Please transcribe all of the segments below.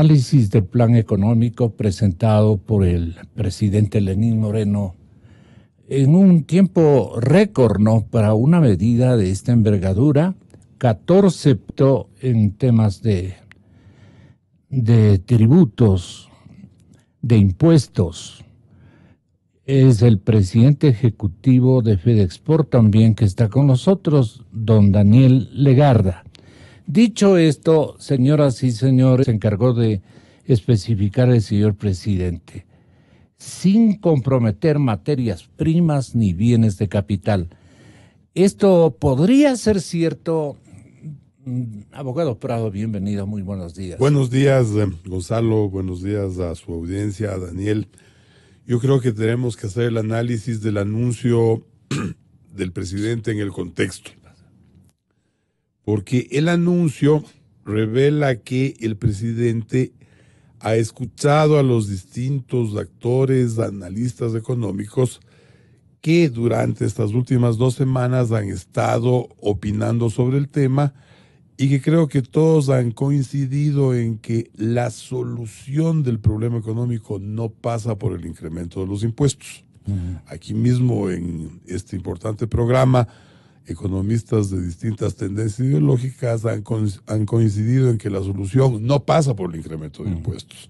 Análisis del plan económico presentado por el presidente Lenín Moreno en un tiempo récord, ¿no? Para una medida de esta envergadura, 14 en temas de tributos, de impuestos. Es el presidente ejecutivo de FedExport también que está con nosotros, don Daniel Legarda. Dicho esto, señoras y señores, se encargó de especificar el señor presidente, sin comprometer materias primas ni bienes de capital. ¿Esto podría ser cierto? Abogado Prado, bienvenido, muy buenos días. Buenos días, Gonzalo, buenos días a su audiencia, a Daniel. Yo creo que tenemos que hacer el análisis del anuncio del presidente en el contexto, porque el anuncio revela que el presidente ha escuchado a los distintos actores, analistas económicos que durante estas últimas 2 semanas han estado opinando sobre el tema y que creo que todos han coincidido en que la solución del problema económico no pasa por el incremento de los impuestos. Aquí mismo en este importante programa, economistas de distintas tendencias ideológicas han coincidido en que la solución no pasa por el incremento de impuestos,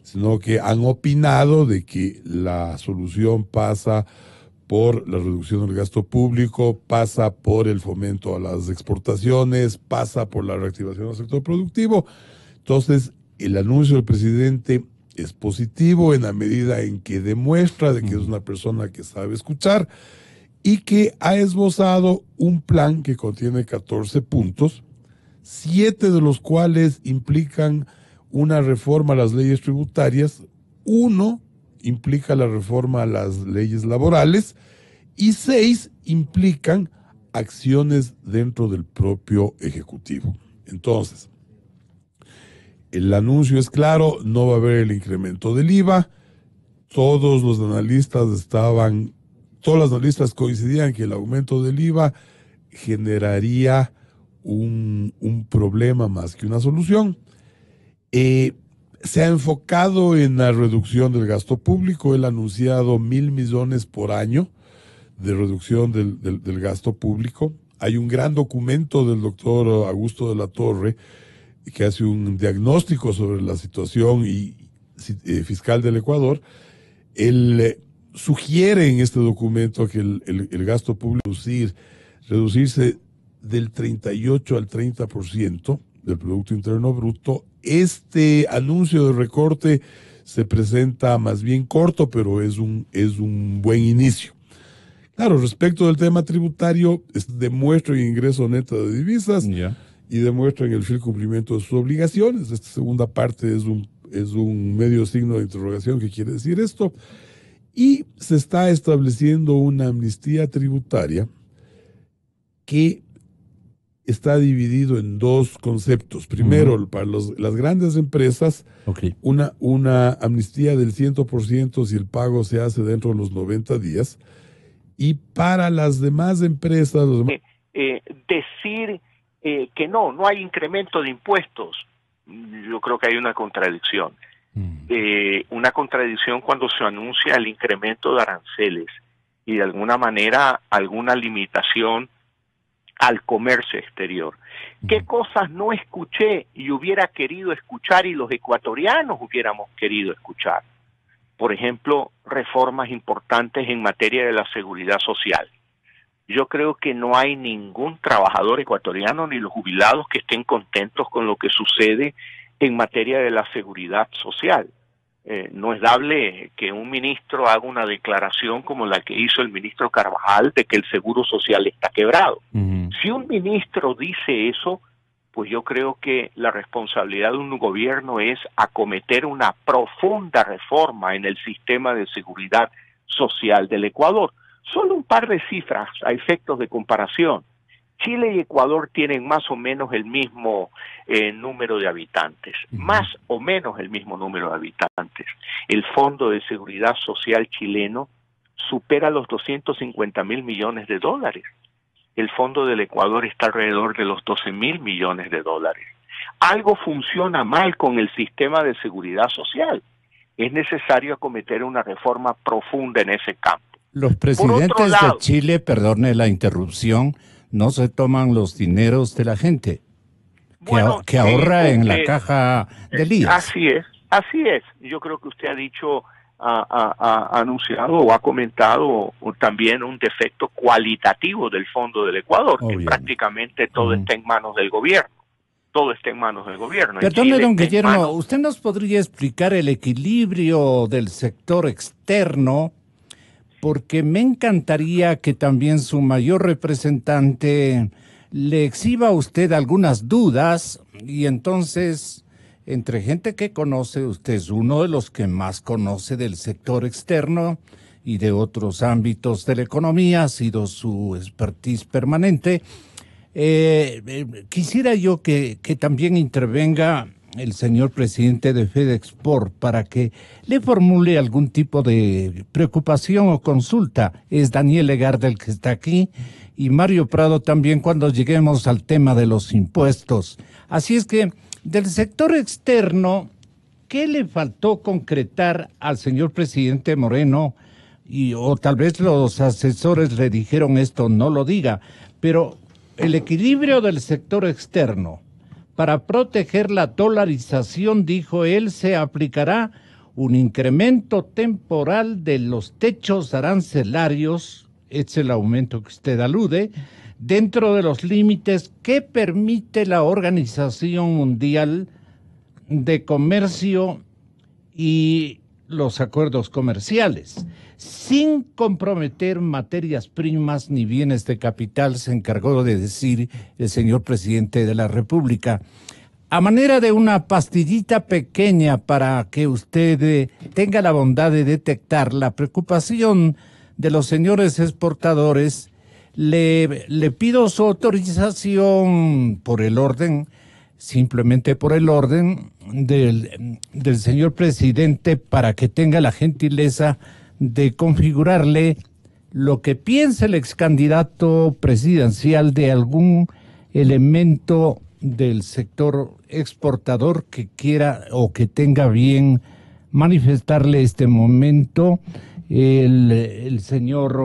sino que han opinado de que la solución pasa por la reducción del gasto público, pasa por el fomento a las exportaciones, pasa por la reactivación del sector productivo. Entonces, el anuncio del presidente es positivo en la medida en que demuestra de que es una persona que sabe escuchar y que ha esbozado un plan que contiene 14 puntos, 7 de los cuales implican una reforma a las leyes tributarias, 1 implica la reforma a las leyes laborales y 6 implican acciones dentro del propio Ejecutivo. Entonces, el anuncio es claro, no va a haber el incremento del IVA. Todos los analistas todos los analistas coincidían que el aumento del IVA generaría un problema más que una solución. Se ha enfocado en la reducción del gasto público. Él ha anunciado 1.000 millones por año de reducción del gasto público. Hay un gran documento del doctor Augusto de la Torre que hace un diagnóstico sobre la situación fiscal del Ecuador. Él sugiere en este documento que el gasto público reducirse del 38 al 30% del Producto Interno Bruto. Este anuncio de recorte se presenta más bien corto, pero es un buen inicio. Claro, respecto del tema tributario, demuestra el ingreso neto de divisas y demuestra en el fiel cumplimiento de sus obligaciones. Esta segunda parte es un medio signo de interrogación. ¿Qué quiere decir esto? Y se está estableciendo una amnistía tributaria que está dividido en 2 conceptos. Primero, para las grandes empresas, una amnistía del 100% si el pago se hace dentro de los 90 días. Y para las demás empresas... decir que no hay incremento de impuestos, yo creo que hay una contradicción. Una contradicción cuando se anuncia el incremento de aranceles y de alguna manera alguna limitación al comercio exterior. ¿Qué cosas no escuché y hubiera querido escuchar y los ecuatorianos hubiéramos querido escuchar? Por ejemplo, reformas importantes en materia de la seguridad social. Yo creo que no hay ningún trabajador ecuatoriano ni los jubilados que estén contentos con lo que sucede en materia de la seguridad social. No es dable que un ministro haga una declaración como la que hizo el ministro Carvajal de que el seguro social está quebrado. Si un ministro dice eso, pues yo creo que la responsabilidad de un gobierno es acometer una profunda reforma en el sistema de seguridad social del Ecuador. Solo un par de cifras a efectos de comparación. Chile y Ecuador tienen más o menos el mismo número de habitantes, más o menos el mismo número de habitantes. El Fondo de Seguridad Social chileno supera los 250.000 millones de dólares. El Fondo del Ecuador está alrededor de los 12.000 millones de dólares. algo funciona mal con el sistema de seguridad social. Es necesario acometer una reforma profunda en ese campo. Los presidentes de Chile, perdone la interrupción, no se toman los dineros de la gente que ahorra en la caja del IES. Así es. Yo creo que usted ha dicho, ha anunciado o ha comentado también un defecto cualitativo del Fondo del Ecuador, que prácticamente todo está en manos del gobierno. Todo está en manos del gobierno. Perdone, don Guillermo, ¿usted nos podría explicar el equilibrio del sector externo? Porque me encantaría que también su mayor representante le exhiba a usted algunas dudas y entonces, entre gente que conoce, usted es uno de los que más conoce del sector externo y de otros ámbitos de la economía, ha sido su expertise permanente. Quisiera yo que también intervenga el señor presidente de FedExport para que le formule algún tipo de preocupación o consulta. Es Daniel Legarda el que está aquí y Mario Prado también cuando lleguemos al tema de los impuestos. Así es que del sector externo, ¿qué le faltó concretar al señor presidente Moreno? O tal vez los asesores le dijeron esto, no lo diga, pero el equilibrio del sector externo. Para proteger la dolarización, dijo él, se aplicará un incremento temporal de los techos arancelarios, es el aumento que usted alude, dentro de los límites que permite la Organización Mundial de Comercio y los acuerdos comerciales, sin comprometer materias primas ni bienes de capital, se encargó de decir el señor presidente de la República. A manera de una pastillita pequeña para que usted tenga la bondad de detectar la preocupación de los señores exportadores, le pido su autorización por el orden, simplemente por el orden del señor presidente, para que tenga la gentileza de configurarle lo que piensa el ex candidato presidencial de algún elemento del sector exportador que quiera o que tenga bien manifestarle este momento el señor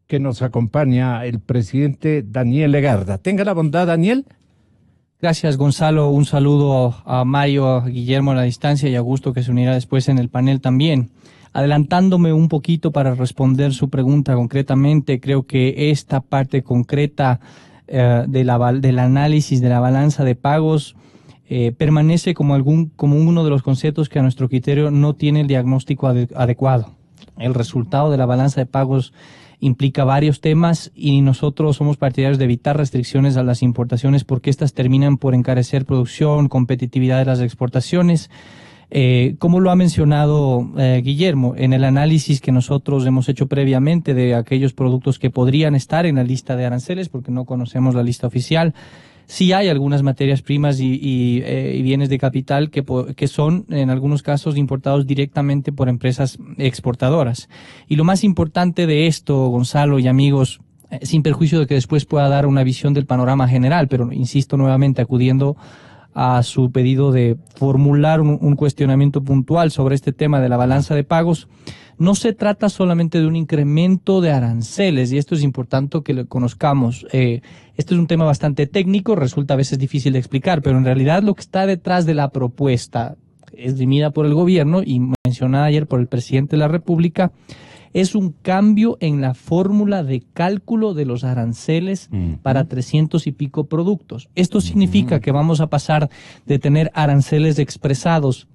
que nos acompaña, el presidente Daniel Legarda. Tenga la bondad, Daniel. Gracias, Gonzalo. Un saludo a Mario, a Guillermo a la distancia y a Augusto, que se unirá después en el panel también. Adelantándome un poquito para responder su pregunta concretamente, creo que esta parte concreta del análisis de la balanza de pagos permanece como uno de los conceptos que a nuestro criterio no tiene el diagnóstico adecuado. El resultado de la balanza de pagos implica varios temas y nosotros somos partidarios de evitar restricciones a las importaciones porque estas terminan por encarecer producción, competitividad de las exportaciones. Como lo ha mencionado Guillermo, en el análisis que nosotros hemos hecho previamente de aquellos productos que podrían estar en la lista de aranceles, porque no conocemos la lista oficial, sí hay algunas materias primas y bienes de capital que son en algunos casos importados directamente por empresas exportadoras. Y lo más importante de esto, Gonzalo y amigos, sin perjuicio de que después pueda dar una visión del panorama general, pero insisto nuevamente acudiendo a su pedido de formular un cuestionamiento puntual sobre este tema de la balanza de pagos, no se trata solamente de un incremento de aranceles, y esto es importante que lo conozcamos. Este es un tema bastante técnico, resulta a veces difícil de explicar, pero en realidad lo que está detrás de la propuesta, esgrimida por el gobierno y mencionada ayer por el presidente de la República, es un cambio en la fórmula de cálculo de los aranceles para 300 y pico productos. Esto significa que vamos a pasar de tener aranceles expresados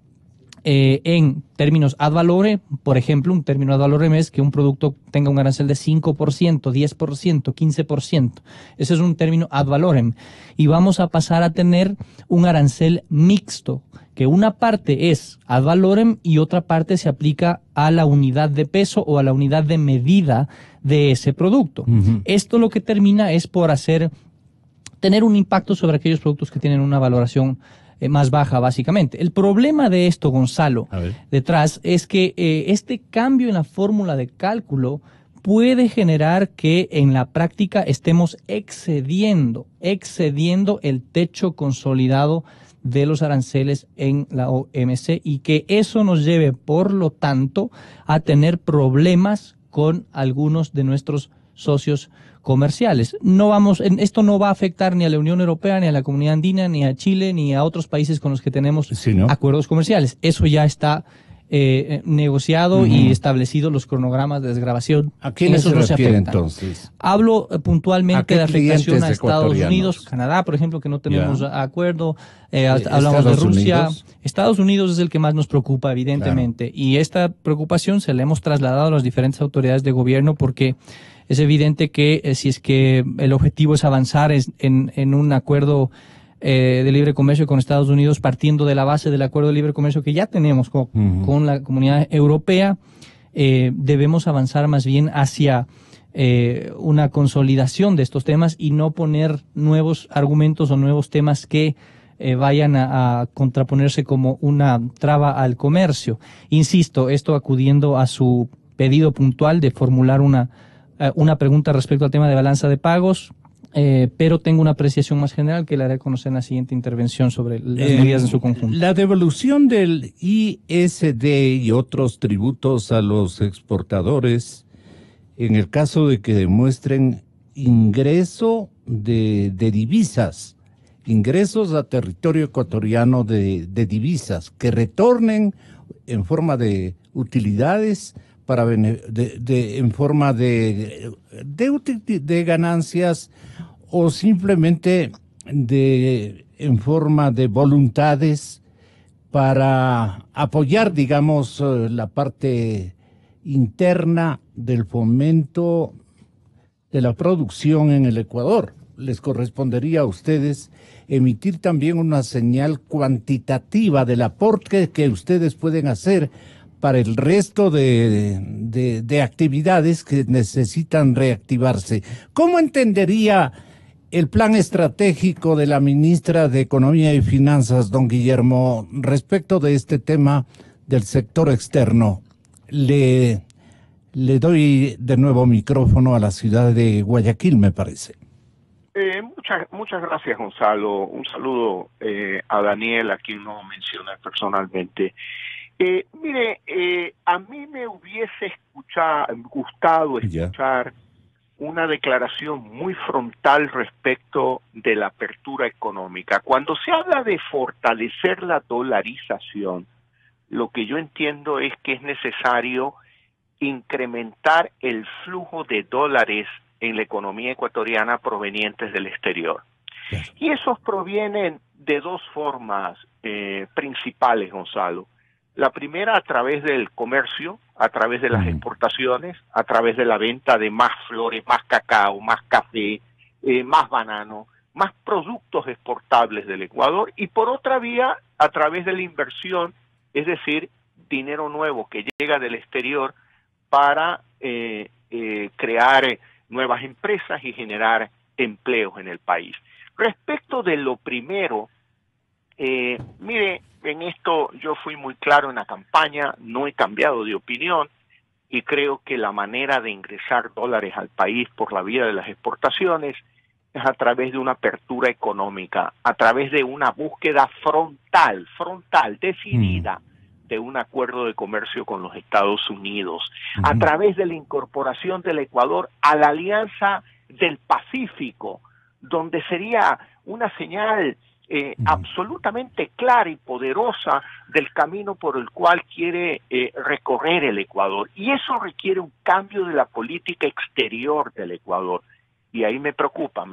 en términos ad valorem, por ejemplo, un término ad valorem es que un producto tenga un arancel de 5%, 10%, 15%. Ese es un término ad valorem. Y vamos a pasar a tener un arancel mixto, que una parte es ad valorem y otra parte se aplica a la unidad de peso o a la unidad de medida de ese producto. Esto lo que termina es por tener un impacto sobre aquellos productos que tienen una valoración más baja, básicamente. El problema de esto, Gonzalo, detrás, es que este cambio en la fórmula de cálculo puede generar que en la práctica estemos excediendo el techo consolidado de los aranceles en la OMC y que eso nos lleve, por lo tanto, a tener problemas con algunos de nuestros socios comerciales. Esto no va a afectar ni a la Unión Europea, ni a la Comunidad Andina, ni a Chile, ni a otros países con los que tenemos acuerdos comerciales. Eso ya está negociado y establecido los cronogramas de desgravación. ¿A quiénes se refiere entonces? Hablo puntualmente de afectación a Estados Unidos, Canadá, por ejemplo, que no tenemos acuerdo. Hablamos de Rusia. Estados Unidos es el que más nos preocupa, evidentemente. Claro. Y esta preocupación se la hemos trasladado a las diferentes autoridades de gobierno porque es evidente que si es que el objetivo es avanzar en un acuerdo de libre comercio con Estados Unidos, partiendo de la base del acuerdo de libre comercio que ya tenemos con la Comunidad Europea, debemos avanzar más bien hacia una consolidación de estos temas y no poner nuevos argumentos o nuevos temas que vayan a contraponerse como una traba al comercio. Insisto, esto acudiendo a su pedido puntual de formular una pregunta respecto al tema de balanza de pagos. Pero tengo una apreciación más general que le haré conocer en la siguiente intervención sobre las medidas en su conjunto. La devolución del ISD y otros tributos a los exportadores, en el caso de que demuestren ingreso de divisas, ingresos a territorio ecuatoriano de divisas, que retornen en forma de utilidades en forma de ganancias o simplemente en forma de voluntades para apoyar, digamos, la parte interna del fomento de la producción en el Ecuador. Les correspondería a ustedes emitir también una señal cuantitativa del aporte que ustedes pueden hacer para el resto de actividades que necesitan reactivarse. ¿Cómo entendería el plan estratégico de la ministra de Economía y Finanzas, don Guillermo, respecto de este tema del sector externo? Le doy de nuevo micrófono a la ciudad de Guayaquil, me parece. Muchas gracias, Gonzalo. Un saludo a Daniel, a quien no mencioné personalmente. A mí me hubiese gustado escuchar una declaración muy frontal respecto de la apertura económica. Cuando se habla de fortalecer la dolarización, lo que yo entiendo es que es necesario incrementar el flujo de dólares en la economía ecuatoriana provenientes del exterior. Claro. Y esos provienen de dos formas principales, Gonzalo. La primera, a través del comercio, a través de las exportaciones, a través de la venta de más flores, más cacao, más café, más banano, más productos exportables del Ecuador. Y por otra vía, a través de la inversión, es decir, dinero nuevo que llega del exterior para crear nuevas empresas y generar empleos en el país. Respecto de lo primero, mire, en esto yo fui muy claro en la campaña, no he cambiado de opinión y creo que la manera de ingresar dólares al país por la vía de las exportaciones es a través de una apertura económica, a través de una búsqueda frontal, decidida de un acuerdo de comercio con los Estados Unidos, a través de la incorporación del Ecuador a la Alianza del Pacífico, donde sería una señal absolutamente clara y poderosa del camino por el cual quiere recorrer el Ecuador. Y eso requiere un cambio de la política exterior del Ecuador. Y ahí me preocupa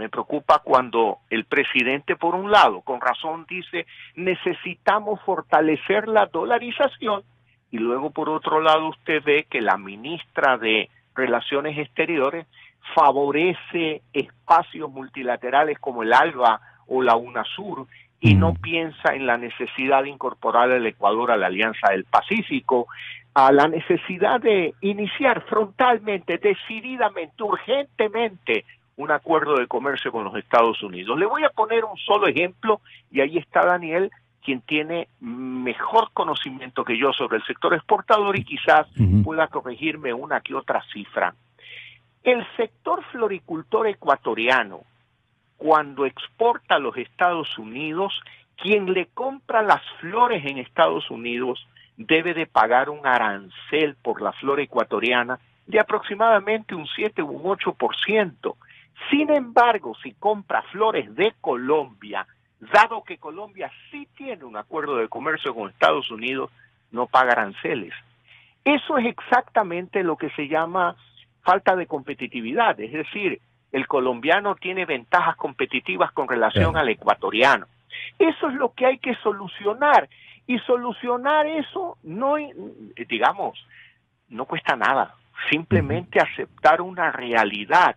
cuando el presidente, por un lado, con razón dice, necesitamos fortalecer la dolarización, y luego por otro lado usted ve que la ministra de Relaciones Exteriores favorece espacios multilaterales como el ALBA o la UNASUR y no piensa en la necesidad de incorporar al Ecuador a la Alianza del Pacífico, a la necesidad de iniciar frontalmente, decididamente, urgentemente un acuerdo de comercio con los Estados Unidos. Le voy a poner un solo ejemplo y ahí está Daniel, quien tiene mejor conocimiento que yo sobre el sector exportador y quizás pueda corregirme una que otra cifra. El sector floricultor ecuatoriano, cuando exporta a los Estados Unidos, quien le compra las flores en Estados Unidos debe de pagar un arancel por la flor ecuatoriana de aproximadamente un 7 u un 8%. Sin embargo, si compra flores de Colombia, dado que Colombia sí tiene un acuerdo de comercio con Estados Unidos, no paga aranceles. Eso es exactamente lo que se llama falta de competitividad, es decir, el colombiano tiene ventajas competitivas con relación al ecuatoriano. Eso es lo que hay que solucionar, y solucionar eso no, digamos, no cuesta nada, simplemente aceptar una realidad,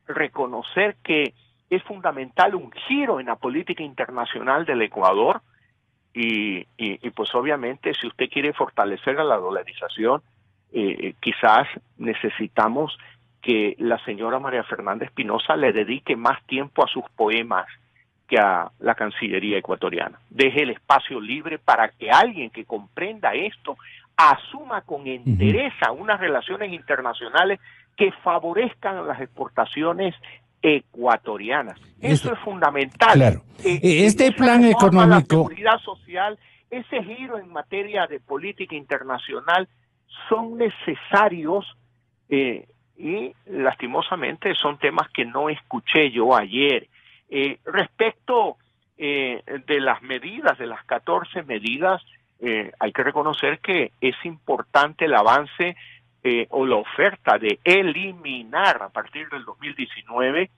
reconocer que es fundamental un giro en la política internacional del Ecuador, y pues obviamente si usted quiere fortalecer a la dolarización, quizás necesitamos que la señora María Fernanda Espinosa le dedique más tiempo a sus poemas que a la Cancillería ecuatoriana. Deje el espacio libre para que alguien que comprenda esto asuma con entereza unas relaciones internacionales que favorezcan las exportaciones ecuatorianas. Eso es fundamental. Claro. Este plan económico, la seguridad social, ese giro en materia de política internacional son necesarios, y lastimosamente son temas que no escuché yo ayer. Respecto de las medidas, de las 14 medidas, hay que reconocer que es importante el avance o la oferta de eliminar a partir del 2019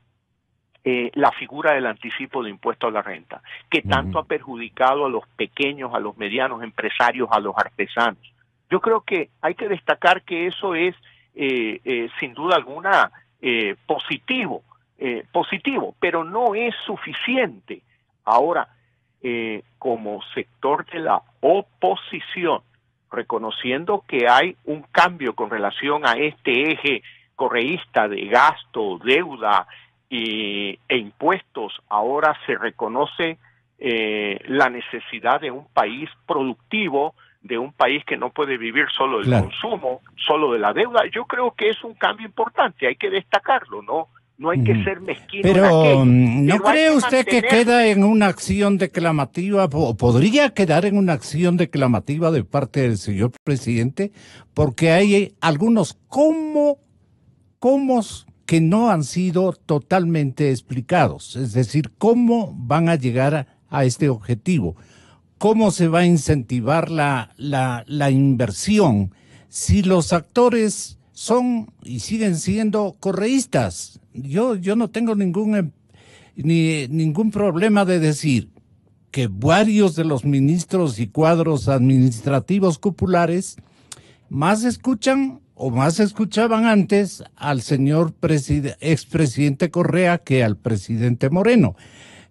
la figura del anticipo de impuesto a la renta, que tanto ha perjudicado a los pequeños, a los medianos empresarios, a los artesanos. Yo creo que hay que destacar que eso es sin duda alguna positivo, pero no es suficiente. Ahora, como sector de la oposición, reconociendo que hay un cambio con relación a este eje correísta de gasto, deuda e impuestos, ahora se reconoce la necesidad de un país productivo, de un país que no puede vivir solo del consumo, solo de la deuda. Yo creo que es un cambio importante, hay que destacarlo, no hay que ser mezquino. Pero ¿no cree usted que queda en una acción declamativa, o podría quedar en una acción declamativa de parte del señor presidente? Porque hay algunos cómo que no han sido totalmente explicados, es decir, cómo van a llegar a este objetivo. ¿Cómo se va a incentivar la inversión si los actores son y siguen siendo correístas? Yo no tengo ningún problema de decir que varios de los ministros y cuadros administrativos populares más escuchan o más escuchaban antes al señor expresidente Correa que al presidente Moreno.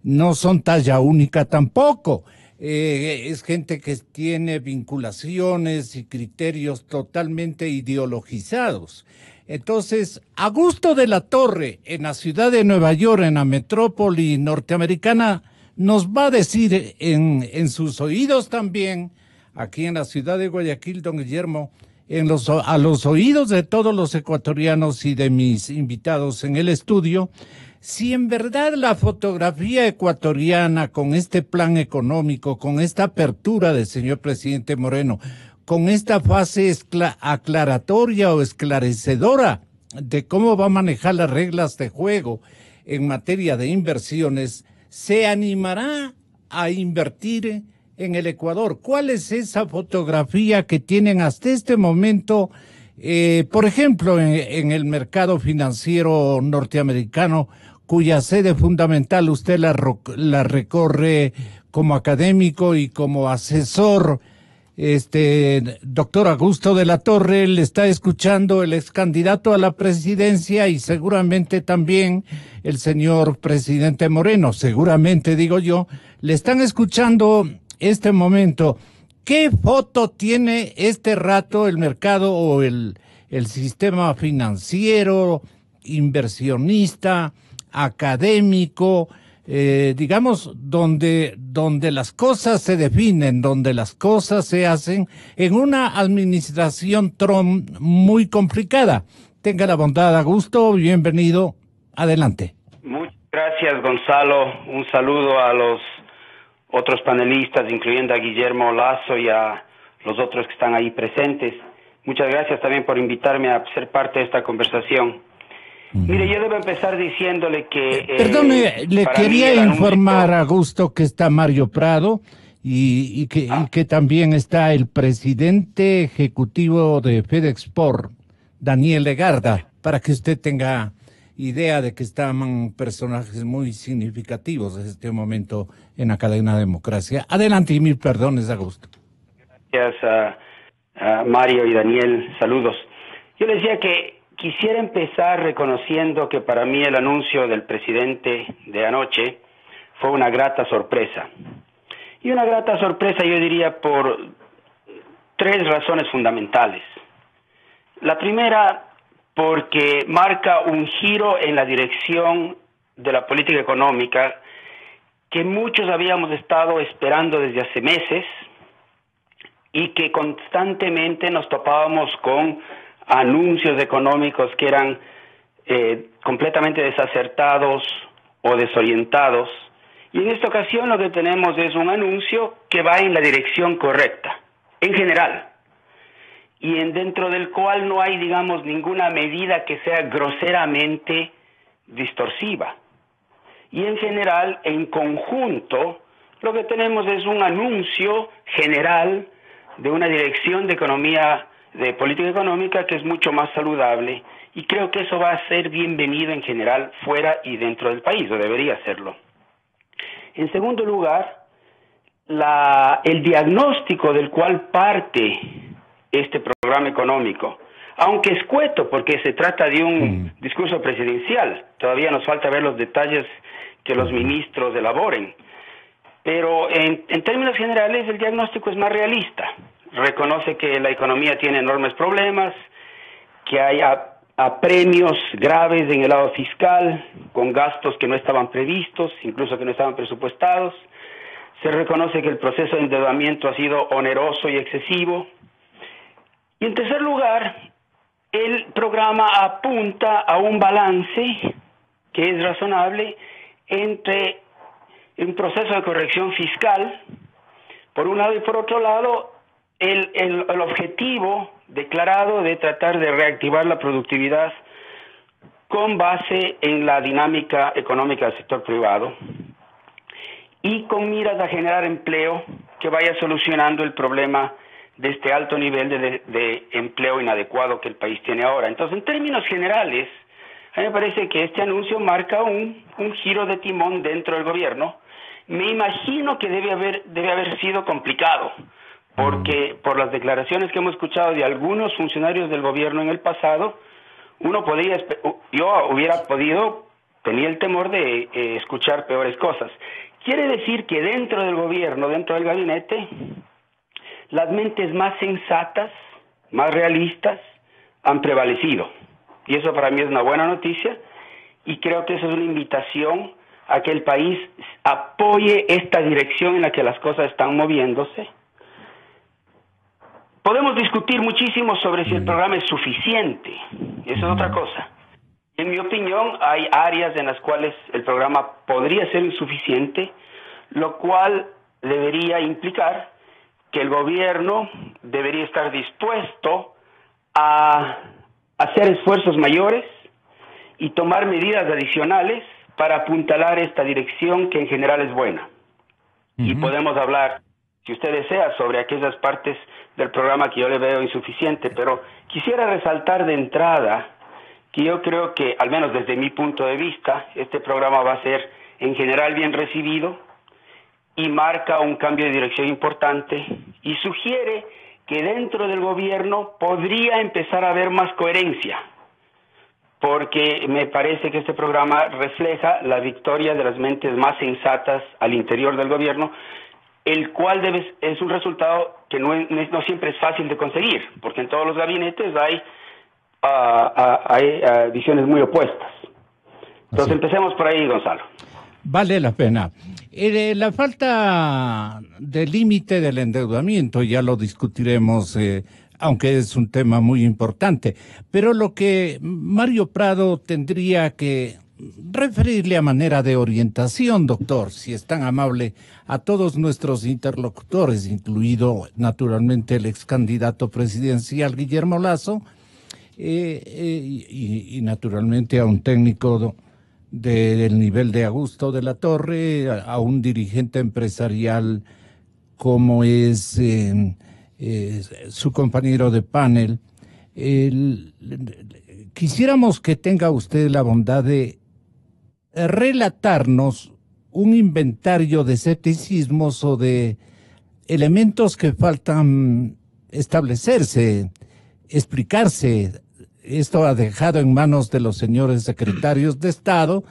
No son talla única tampoco. Es gente que tiene vinculaciones y criterios totalmente ideologizados. Entonces, Augusto de la Torre, en la ciudad de Nueva York, en la metrópoli norteamericana, nos va a decir en sus oídos también, aquí en la ciudad de Guayaquil, don Guillermo, a los oídos de todos los ecuatorianos y de mis invitados en el estudio, si en verdad la fotografía ecuatoriana con este plan económico, con esta apertura del señor presidente Moreno, con esta fase aclaratoria o esclarecedora de cómo va a manejar las reglas de juego en materia de inversiones, se animará a invertir en el Ecuador. ¿Cuál es esa fotografía que tienen hasta este momento, por ejemplo, en el mercado financiero norteamericano, cuya sede fundamental usted la recorre como académico y como asesor? Doctor Augusto de la Torre, le está escuchando el ex candidato a la presidencia y seguramente también el señor presidente Moreno, seguramente digo yo, le están escuchando este momento. ¿Qué foto tiene este rato el mercado o el sistema financiero, inversionista, académico, digamos, donde las cosas se definen, donde las cosas se hacen en una administración Trump muy complicada. Tenga la bondad, Augusto, bienvenido. Adelante. Muchas gracias, Gonzalo. Un saludo a los otros panelistas, incluyendo a Guillermo Lazo y a los otros que están ahí presentes. Muchas gracias también por invitarme a ser parte de esta conversación. Mire, yo debo empezar diciéndole que... Perdone, le quería informar a Augusto que está Mario Prado y que también está el presidente ejecutivo de FedExport, Daniel Legarda, para que usted tenga idea de que están personajes muy significativos en este momento en la cadena Democracia. Adelante y mil perdones, Augusto. Gracias a Mario y Daniel, saludos. Yo les decía que quisiera empezar reconociendo que para mí el anuncio del presidente de anoche fue una grata sorpresa. Y una grata sorpresa, yo diría, por 3 razones fundamentales. La primera, porque marca un giro en la dirección de la política económica que muchos habíamos estado esperando desde hace meses y que constantemente nos topábamos con anuncios económicos que eran completamente desacertados o desorientados. Y en esta ocasión lo que tenemos es un anuncio que va en la dirección correcta, en general, y dentro del cual no hay, digamos, ninguna medida que sea groseramente distorsiva. Y en general, en conjunto, lo que tenemos es un anuncio general de una dirección de economía, de política económica que es mucho más saludable, y creo que eso va a ser bienvenido en general fuera y dentro del país, o debería serlo. En segundo lugar, el diagnóstico del cual parte este programa económico, aunque escueto porque se trata de un discurso presidencial, todavía nos falta ver los detalles que los ministros elaboren, pero en términos generales el diagnóstico es más realista. Reconoce que la economía tiene enormes problemas, que hay apremios graves en el lado fiscal, con gastos que no estaban previstos, incluso que no estaban presupuestados. Se reconoce que el proceso de endeudamiento ha sido oneroso y excesivo. Y en tercer lugar, el programa apunta a un balance que es razonable entre un proceso de corrección fiscal, por un lado, y por otro lado, el objetivo declarado de tratar de reactivar la productividad con base en la dinámica económica del sector privado y con miras a generar empleo que vaya solucionando el problema de este alto nivel de empleo inadecuado que el país tiene ahora. Entonces, en términos generales, a mí me parece que este anuncio marca un giro de timón dentro del gobierno. Me imagino que debe haber sido complicado, porque por las declaraciones que hemos escuchado de algunos funcionarios del gobierno en el pasado, yo hubiera podido, tenía el temor de escuchar peores cosas. Quiere decir que dentro del gobierno, dentro del gabinete, las mentes más sensatas, más realistas, han prevalecido. Y eso para mí es una buena noticia, y creo que eso es una invitación a que el país apoye esta dirección en la que las cosas están moviéndose. Podemos discutir muchísimo sobre si el programa es suficiente, eso es otra cosa. En mi opinión, hay áreas en las cuales el programa podría ser insuficiente, lo cual debería implicar que el gobierno debería estar dispuesto a hacer esfuerzos mayores y tomar medidas adicionales para apuntalar esta dirección que en general es buena. Y podemos hablar, si usted desea, sobre aquellas partes del programa que yo le veo insuficiente, pero quisiera resaltar de entrada que yo creo que, al menos desde mi punto de vista, este programa va a ser en general bien recibido y marca un cambio de dirección importante y sugiere que dentro del gobierno podría empezar a haber más coherencia, porque me parece que este programa refleja la victoria de las mentes más sensatas al interior del gobierno, el cual es un resultado que no siempre es fácil de conseguir, porque en todos los gabinetes hay visiones muy opuestas. Entonces empecemos por ahí, Gonzalo. Vale la pena. La falta de límite del endeudamiento, ya lo discutiremos, aunque es un tema muy importante, pero lo que Mario Prado tendría que referirle a manera de orientación, doctor, si es tan amable, a todos nuestros interlocutores, incluido naturalmente el ex candidato presidencial Guillermo Lasso, y naturalmente a un técnico del nivel de Augusto de la Torre, a un dirigente empresarial como es su compañero de panel. Quisiéramos que tenga usted la bondad de relatarnos un inventario de escepticismos o de elementos que faltan establecerse, explicarse. Esto ha dejado en manos de los señores secretarios de Estado,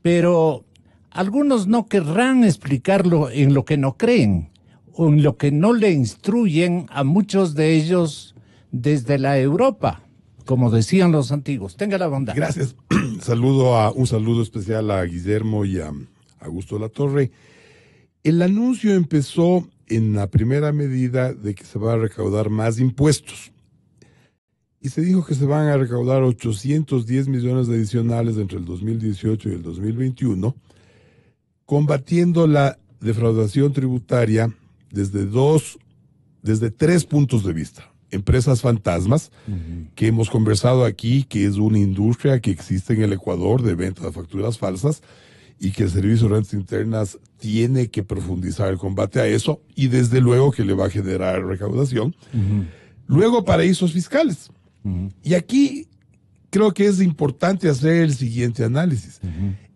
pero algunos no querrán explicarlo en lo que no creen o en lo que no le instruyen a muchos de ellos desde la Europa, como decían los antiguos. Tenga la bondad. Gracias. Un saludo especial a Guillermo y a Augusto de la Torre. El anuncio empezó en la primera medida de que se va a recaudar más impuestos. Y se dijo que se van a recaudar 810 millones adicionales entre el 2018 y el 2021, combatiendo la defraudación tributaria desde 3 puntos de vista. Empresas fantasmas, que hemos conversado aquí, que es una industria que existe en el Ecuador de venta de facturas falsas y que el Servicio de Rentas Internas tiene que profundizar el combate a eso y desde luego que le va a generar recaudación. Luego, paraísos fiscales. Y aquí creo que es importante hacer el siguiente análisis.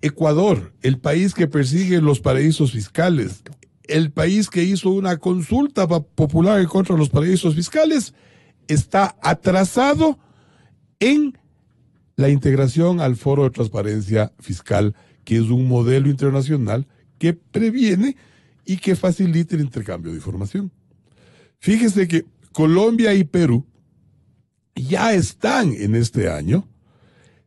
Ecuador, el país que persigue los paraísos fiscales, el país que hizo una consulta popular en contra de los paraísos fiscales, está atrasado en la integración al Foro de Transparencia Fiscal, que es un modelo internacional que previene y que facilita el intercambio de información. Fíjese que Colombia y Perú ya están en este año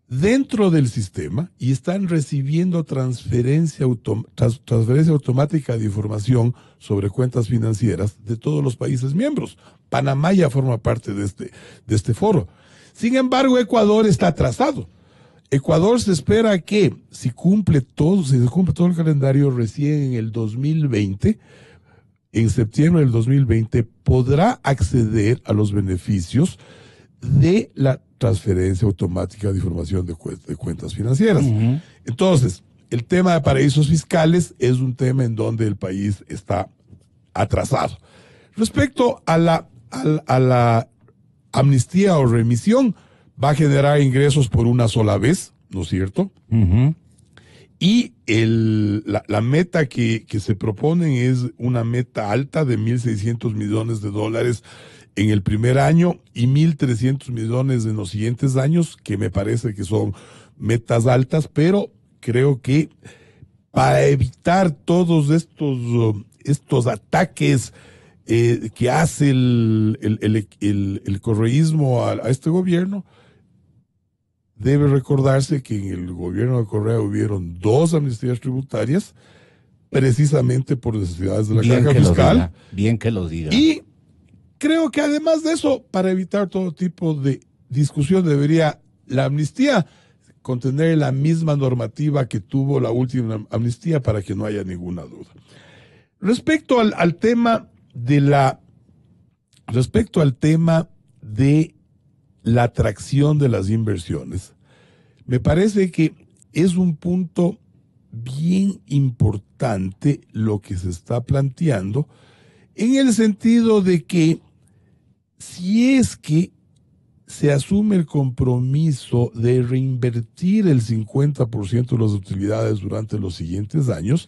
dentro del sistema y están recibiendo transferencia automática de información sobre cuentas financieras de todos los países miembros. Panamá ya forma parte de este foro. Sin embargo, Ecuador está atrasado. Ecuador se espera que si se cumple todo el calendario recién en el 2020, en septiembre del 2020, podrá acceder a los beneficios de la transferencia automática de información de cuentas financieras. Entonces, el tema de paraísos fiscales es un tema en donde el país está atrasado. Respecto a la amnistía o remisión, va a generar ingresos por una sola vez, ¿no es cierto? Y la meta que se proponen es una meta alta de $1.600 millones en el primer año y 1.300 millones en los siguientes años, que me parece que son metas altas, pero creo que para evitar todos estos ataques que hace el correísmo a este gobierno, debe recordarse que en el gobierno de Correa hubieron 2 amnistías tributarias, precisamente por necesidades de la caja fiscal. Bien que lo diga. Y creo que además de eso, para evitar todo tipo de discusión, debería la amnistía contener la misma normativa que tuvo la última amnistía para que no haya ninguna duda. Respecto al tema de la atracción de las inversiones, me parece que es un punto bien importante lo que se está planteando, en el sentido de que si es que se asume el compromiso de reinvertir el 50% de las utilidades durante los siguientes años,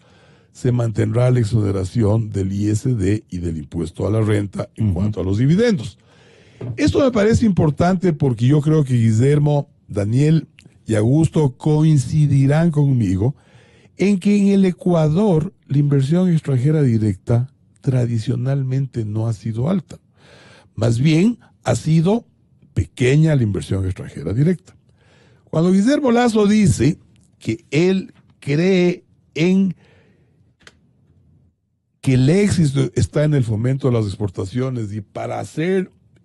se mantendrá la exoneración del ISD y del impuesto a la renta en cuanto a los dividendos. Esto me parece importante porque yo creo que Guillermo, Daniel y Augusto coincidirán conmigo en que en el Ecuador la inversión extranjera directa tradicionalmente no ha sido alta. Más bien ha sido pequeña la inversión extranjera directa. Cuando Guillermo Lasso dice que él cree en que el éxito está en el fomento de las exportaciones, y para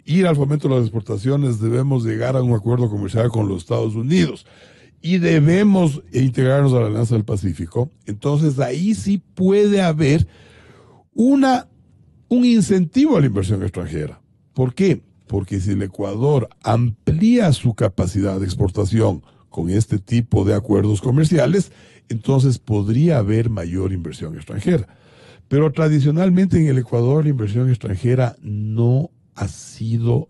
ir al fomento de las exportaciones debemos llegar a un acuerdo comercial con los Estados Unidos y debemos integrarnos a la Alianza del Pacífico, entonces ahí sí puede haber un incentivo a la inversión extranjera. ¿Por qué? Porque si el Ecuador amplía su capacidad de exportación con este tipo de acuerdos comerciales, entonces podría haber mayor inversión extranjera. Pero tradicionalmente en el Ecuador la inversión extranjera no ha sido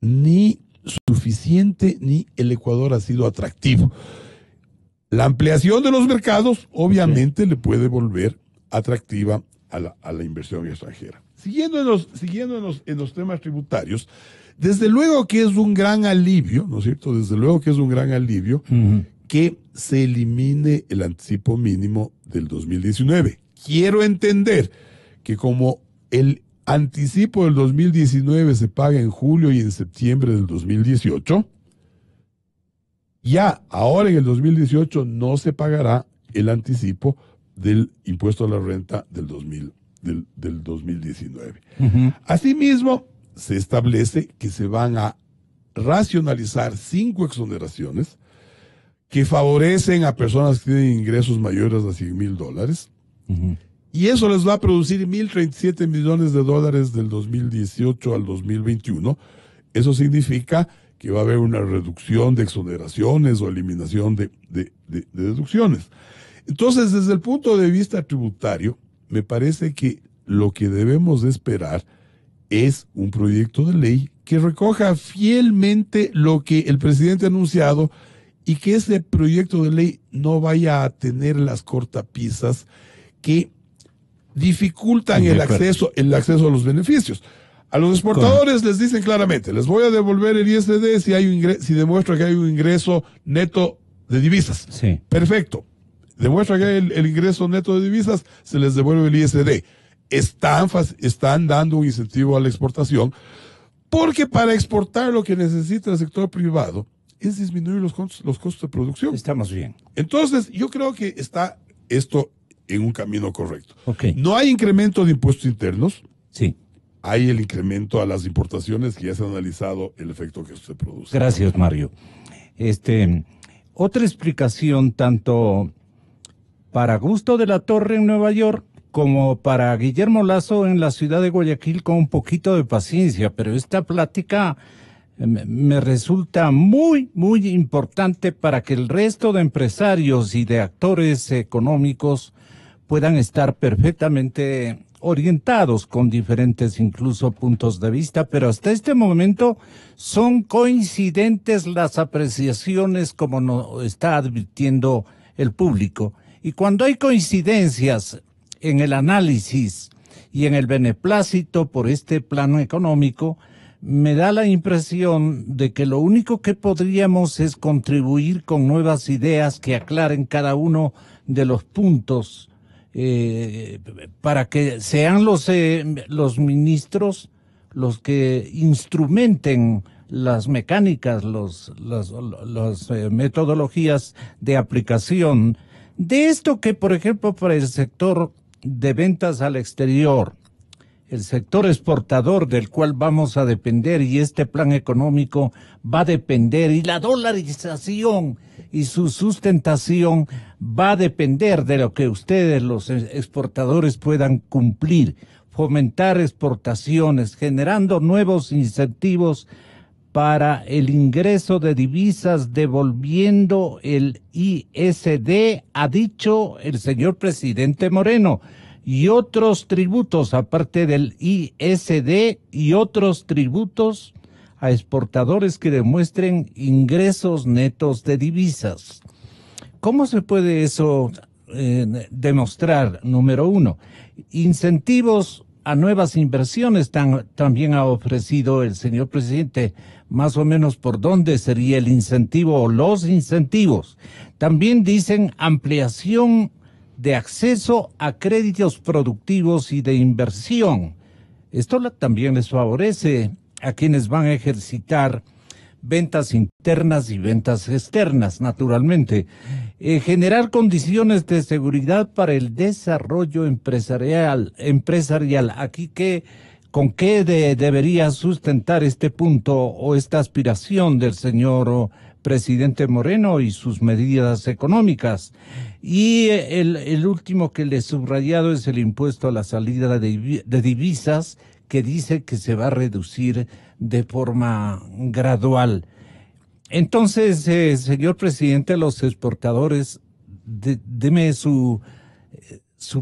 ni suficiente, ni el Ecuador ha sido atractivo. La ampliación de los mercados obviamente le puede volver atractiva a la inversión extranjera. Siguiendo en los temas tributarios, desde luego que es un gran alivio, ¿no es cierto? Desde luego que es un gran alivio que se elimine el anticipo mínimo del 2019. Quiero entender que como el anticipo del 2019 se paga en julio y en septiembre del 2018, ya ahora en el 2018 no se pagará el anticipo del impuesto a la renta del 2019. Asimismo, se establece que se van a racionalizar 5 exoneraciones que favorecen a personas que tienen ingresos mayores a $100,000. Y eso les va a producir $1,037 millones del 2018 al 2021. Eso significa que va a haber una reducción de exoneraciones o eliminación de deducciones. Entonces, desde el punto de vista tributario, me parece que lo que debemos de esperar es un proyecto de ley que recoja fielmente lo que el presidente ha anunciado y que ese proyecto de ley no vaya a tener las cortapisas que dificultan el acceso a los beneficios. A los exportadores les dicen claramente, les voy a devolver el ISD si demuestra que hay un ingreso neto de divisas. Sí. Perfecto. Demuestra que hay el ingreso neto de divisas, se les devuelve el ISD. Están dando un incentivo a la exportación, porque para exportar lo que necesita el sector privado es disminuir los costos de producción. Estamos bien. Entonces, yo creo que está esto en un camino correcto. Okay. No hay incremento de impuestos internos. Sí. Hay el incremento a las importaciones, que ya se ha analizado el efecto que esto se produce. Gracias, Mario. Otra explicación, tanto para Gusto de la Torre en Nueva York como para Guillermo Lazo en la ciudad de Guayaquil, con un poquito de paciencia, pero esta plática me resulta muy, muy importante para que el resto de empresarios y de actores económicos puedan estar perfectamente orientados con diferentes incluso puntos de vista, pero hasta este momento son coincidentes las apreciaciones, como nos está advirtiendo el público. Y cuando hay coincidencias en el análisis y en el beneplácito por este plano económico, me da la impresión de que lo único que podríamos es contribuir con nuevas ideas que aclaren cada uno de los puntos, para que sean los ministros los que instrumenten las mecánicas, las metodologías de aplicación de esto que, por ejemplo, para el sector de ventas al exterior, el sector exportador del cual vamos a depender, y este plan económico va a depender, y la dolarización y su sustentación va a depender de lo que ustedes, los exportadores, puedan cumplir, fomentar exportaciones, generando nuevos incentivos para el ingreso de divisas, devolviendo el ISD, ha dicho el señor presidente Moreno, y otros tributos, aparte del ISD, y otros tributos a exportadores que demuestren ingresos netos de divisas. ¿Cómo se puede eso demostrar? Número uno, incentivos a nuevas inversiones también ha ofrecido el señor presidente, más o menos por dónde sería el incentivo o los incentivos. También dicen ampliación de acceso a créditos productivos y de inversión. Esto también les favorece a quienes van a ejercitar ventas internas y ventas externas, naturalmente. generar condiciones de seguridad para el desarrollo empresarial. Aquí, ¿con qué debería sustentar este punto o esta aspiración del señor presidente Moreno y sus medidas económicas? Y el último que le he subrayado es el impuesto a la salida de divisas, que dice que se va a reducir de forma gradual. Entonces, señor presidente, los exportadores, deme su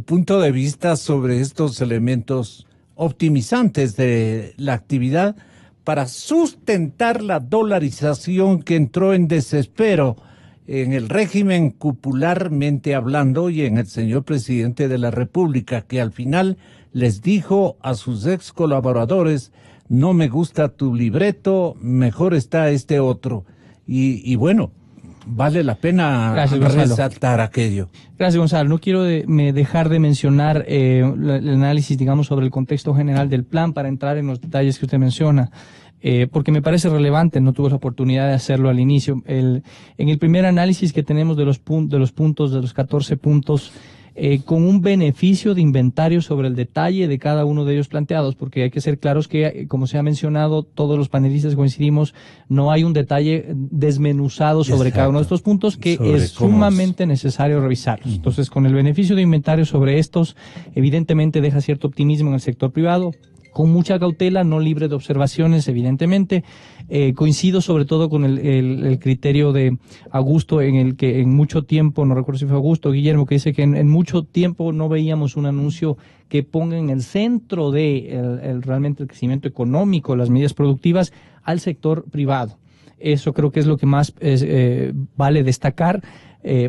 punto de vista sobre estos elementos optimizantes de la actividad para sustentar la dolarización que entró en desespero en el régimen cupularmente hablando y en el señor presidente de la República, que al final les dijo a sus ex colaboradores: no me gusta tu libreto, mejor está este otro. Y bueno, vale la pena resaltar aquello. Gracias, Gonzalo. No quiero dejar de mencionar el análisis, digamos, sobre el contexto general del plan para entrar en los detalles que usted menciona. Porque me parece relevante, no tuve la oportunidad de hacerlo al inicio. En el primer análisis que tenemos de los 14 puntos, con un beneficio de inventario sobre el detalle de cada uno de ellos planteados, porque hay que ser claros que, como se ha mencionado, todos los panelistas coincidimos, no hay un detalle desmenuzado sobre cada uno de estos puntos que es sumamente necesario revisarlos. Entonces, con el beneficio de inventario sobre estos, evidentemente deja cierto optimismo en el sector privado, con mucha cautela, no libre de observaciones, evidentemente. Coincido sobre todo con el criterio de Augusto, en el que en mucho tiempo, no recuerdo si fue Augusto o Guillermo, que dice que en mucho tiempo no veíamos un anuncio que ponga en el centro de realmente el crecimiento económico, las medidas productivas, al sector privado. Eso creo que es lo que más vale destacar,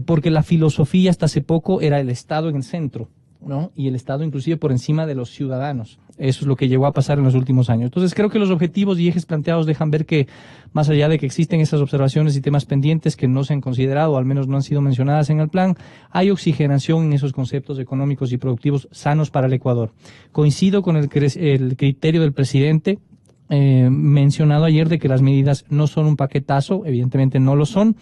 porque la filosofía hasta hace poco era el Estado en el centro, ¿no? Y el Estado inclusive por encima de los ciudadanos. Eso es lo que llegó a pasar en los últimos años. Entonces creo que los objetivos y ejes planteados dejan ver que, más allá de que existen esas observaciones y temas pendientes que no se han considerado, o al menos no han sido mencionadas en el plan, hay oxigenación en esos conceptos económicos y productivos sanos para el Ecuador. Coincido con el criterio del presidente mencionado ayer de que las medidas no son un paquetazo, evidentemente no lo son.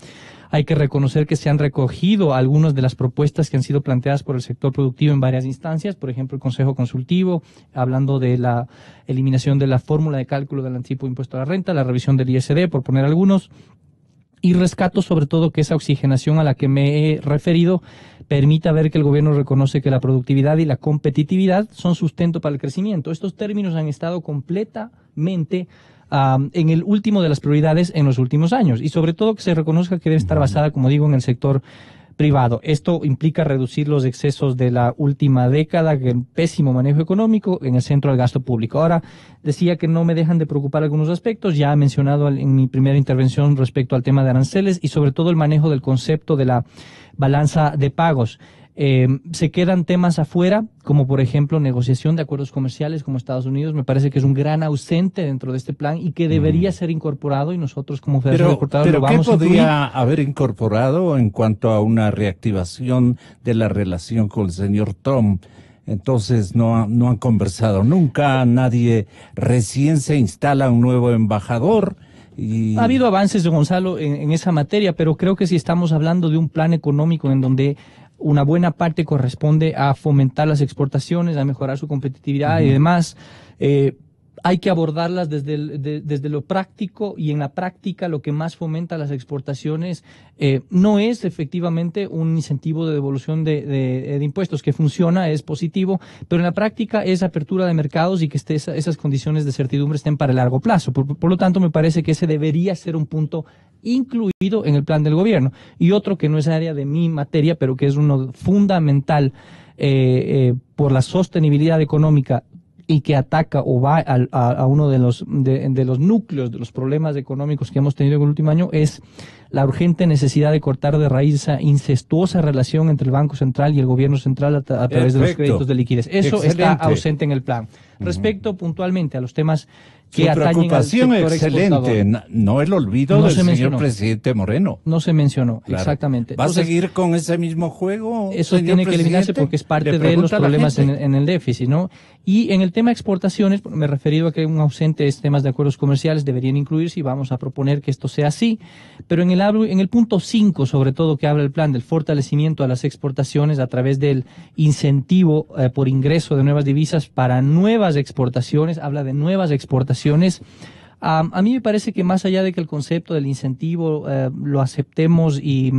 Hay que reconocer que se han recogido algunas de las propuestas que han sido planteadas por el sector productivo en varias instancias, por ejemplo, el Consejo Consultivo, hablando de la eliminación de la fórmula de cálculo del anticipo de impuesto a la renta, la revisión del ISD, por poner algunos. Y rescato sobre todo que esa oxigenación a la que me he referido permita ver que el gobierno reconoce que la productividad y la competitividad son sustento para el crecimiento. Estos términos han estado completamente en el último de las prioridades en los últimos años, y sobre todo que se reconozca que debe estar basada, como digo, en el sector privado. Esto implica reducir los excesos de la última década, el pésimo manejo económico en el centro del gasto público. Ahora, decía que no me dejan de preocupar algunos aspectos, ya he mencionado en mi primera intervención respecto al tema de aranceles y sobre todo el manejo del concepto de la balanza de pagos. Se quedan temas afuera, como por ejemplo negociación de acuerdos comerciales como Estados Unidos. Me parece que es un gran ausente dentro de este plan y que debería ser incorporado, y nosotros como Federación de Exportadores lo vamos a incluir. ¿Qué podría haber incorporado en cuanto a una reactivación de la relación con el señor Trump? Entonces no han conversado nunca, nadie, recién se instala un nuevo embajador. Ha habido avances, Gonzalo, en esa materia, pero creo que si estamos hablando de un plan económico en donde una buena parte corresponde a fomentar las exportaciones, a mejorar su competitividad y demás, hay que abordarlas desde lo práctico, y en la práctica lo que más fomenta las exportaciones no es efectivamente un incentivo de devolución de impuestos, que funciona, es positivo, pero en la práctica es apertura de mercados y que esas condiciones de certidumbre estén para el largo plazo. Por lo tanto, me parece que ese debería ser un punto incluido en el plan del gobierno. Y otro que no es área de mi materia, pero que es uno fundamental por la sostenibilidad económica, y que ataca o va a uno de los núcleos de los problemas económicos que hemos tenido en el último año, es la urgente necesidad de cortar de raíz esa incestuosa relación entre el Banco Central y el Gobierno Central a través de los créditos de liquidez. Eso está ausente en el plan. Respecto puntualmente a los temas que Su atañen al preocupación sector excelente, exportador, no el olvido No del se señor mencionó. presidente Moreno. no se mencionó, Claro. exactamente. ¿Va Entonces, a seguir con ese mismo juego, eso señor tiene que eliminarse presidente? porque es parte Le de los pregunta a la problemas gente. en el déficit, ¿no? Y en el tema de exportaciones, me he referido a que un ausente de temas de acuerdos comerciales deberían incluirse y vamos a proponer que esto sea así. Pero en el punto 5, sobre todo, que habla el plan del fortalecimiento a las exportaciones a través del incentivo por ingreso de nuevas divisas para nuevas exportaciones, habla de nuevas exportaciones. A mí me parece que más allá de que el concepto del incentivo lo aceptemos y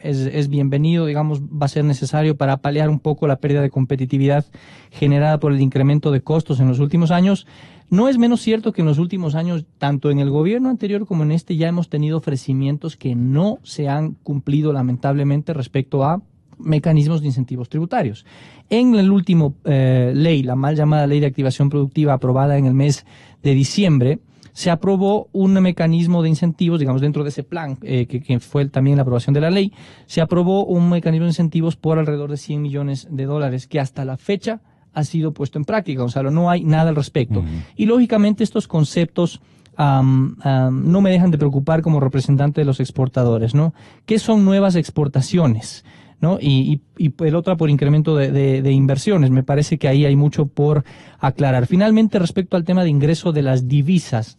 es bienvenido, digamos, va a ser necesario para paliar un poco la pérdida de competitividad generada por el incremento de costos en los últimos años. No es menos cierto que en los últimos años, tanto en el gobierno anterior como en este, ya hemos tenido ofrecimientos que no se han cumplido lamentablemente respecto a mecanismos de incentivos tributarios. En el último ley, la mal llamada Ley de Activación Productiva aprobada en el mes de diciembre, se aprobó un mecanismo de incentivos, digamos, dentro de ese plan, que fue también la aprobación de la ley, se aprobó un mecanismo de incentivos por alrededor de $100 millones, que hasta la fecha ha sido puesto en práctica, Gonzalo, no hay nada al respecto. Y lógicamente estos conceptos no me dejan de preocupar como representante de los exportadores, ¿no? ¿Qué son nuevas exportaciones? ¿No? Y el otro por incremento de inversiones. Me parece que ahí hay mucho por aclarar. Finalmente, respecto al tema de ingreso de las divisas,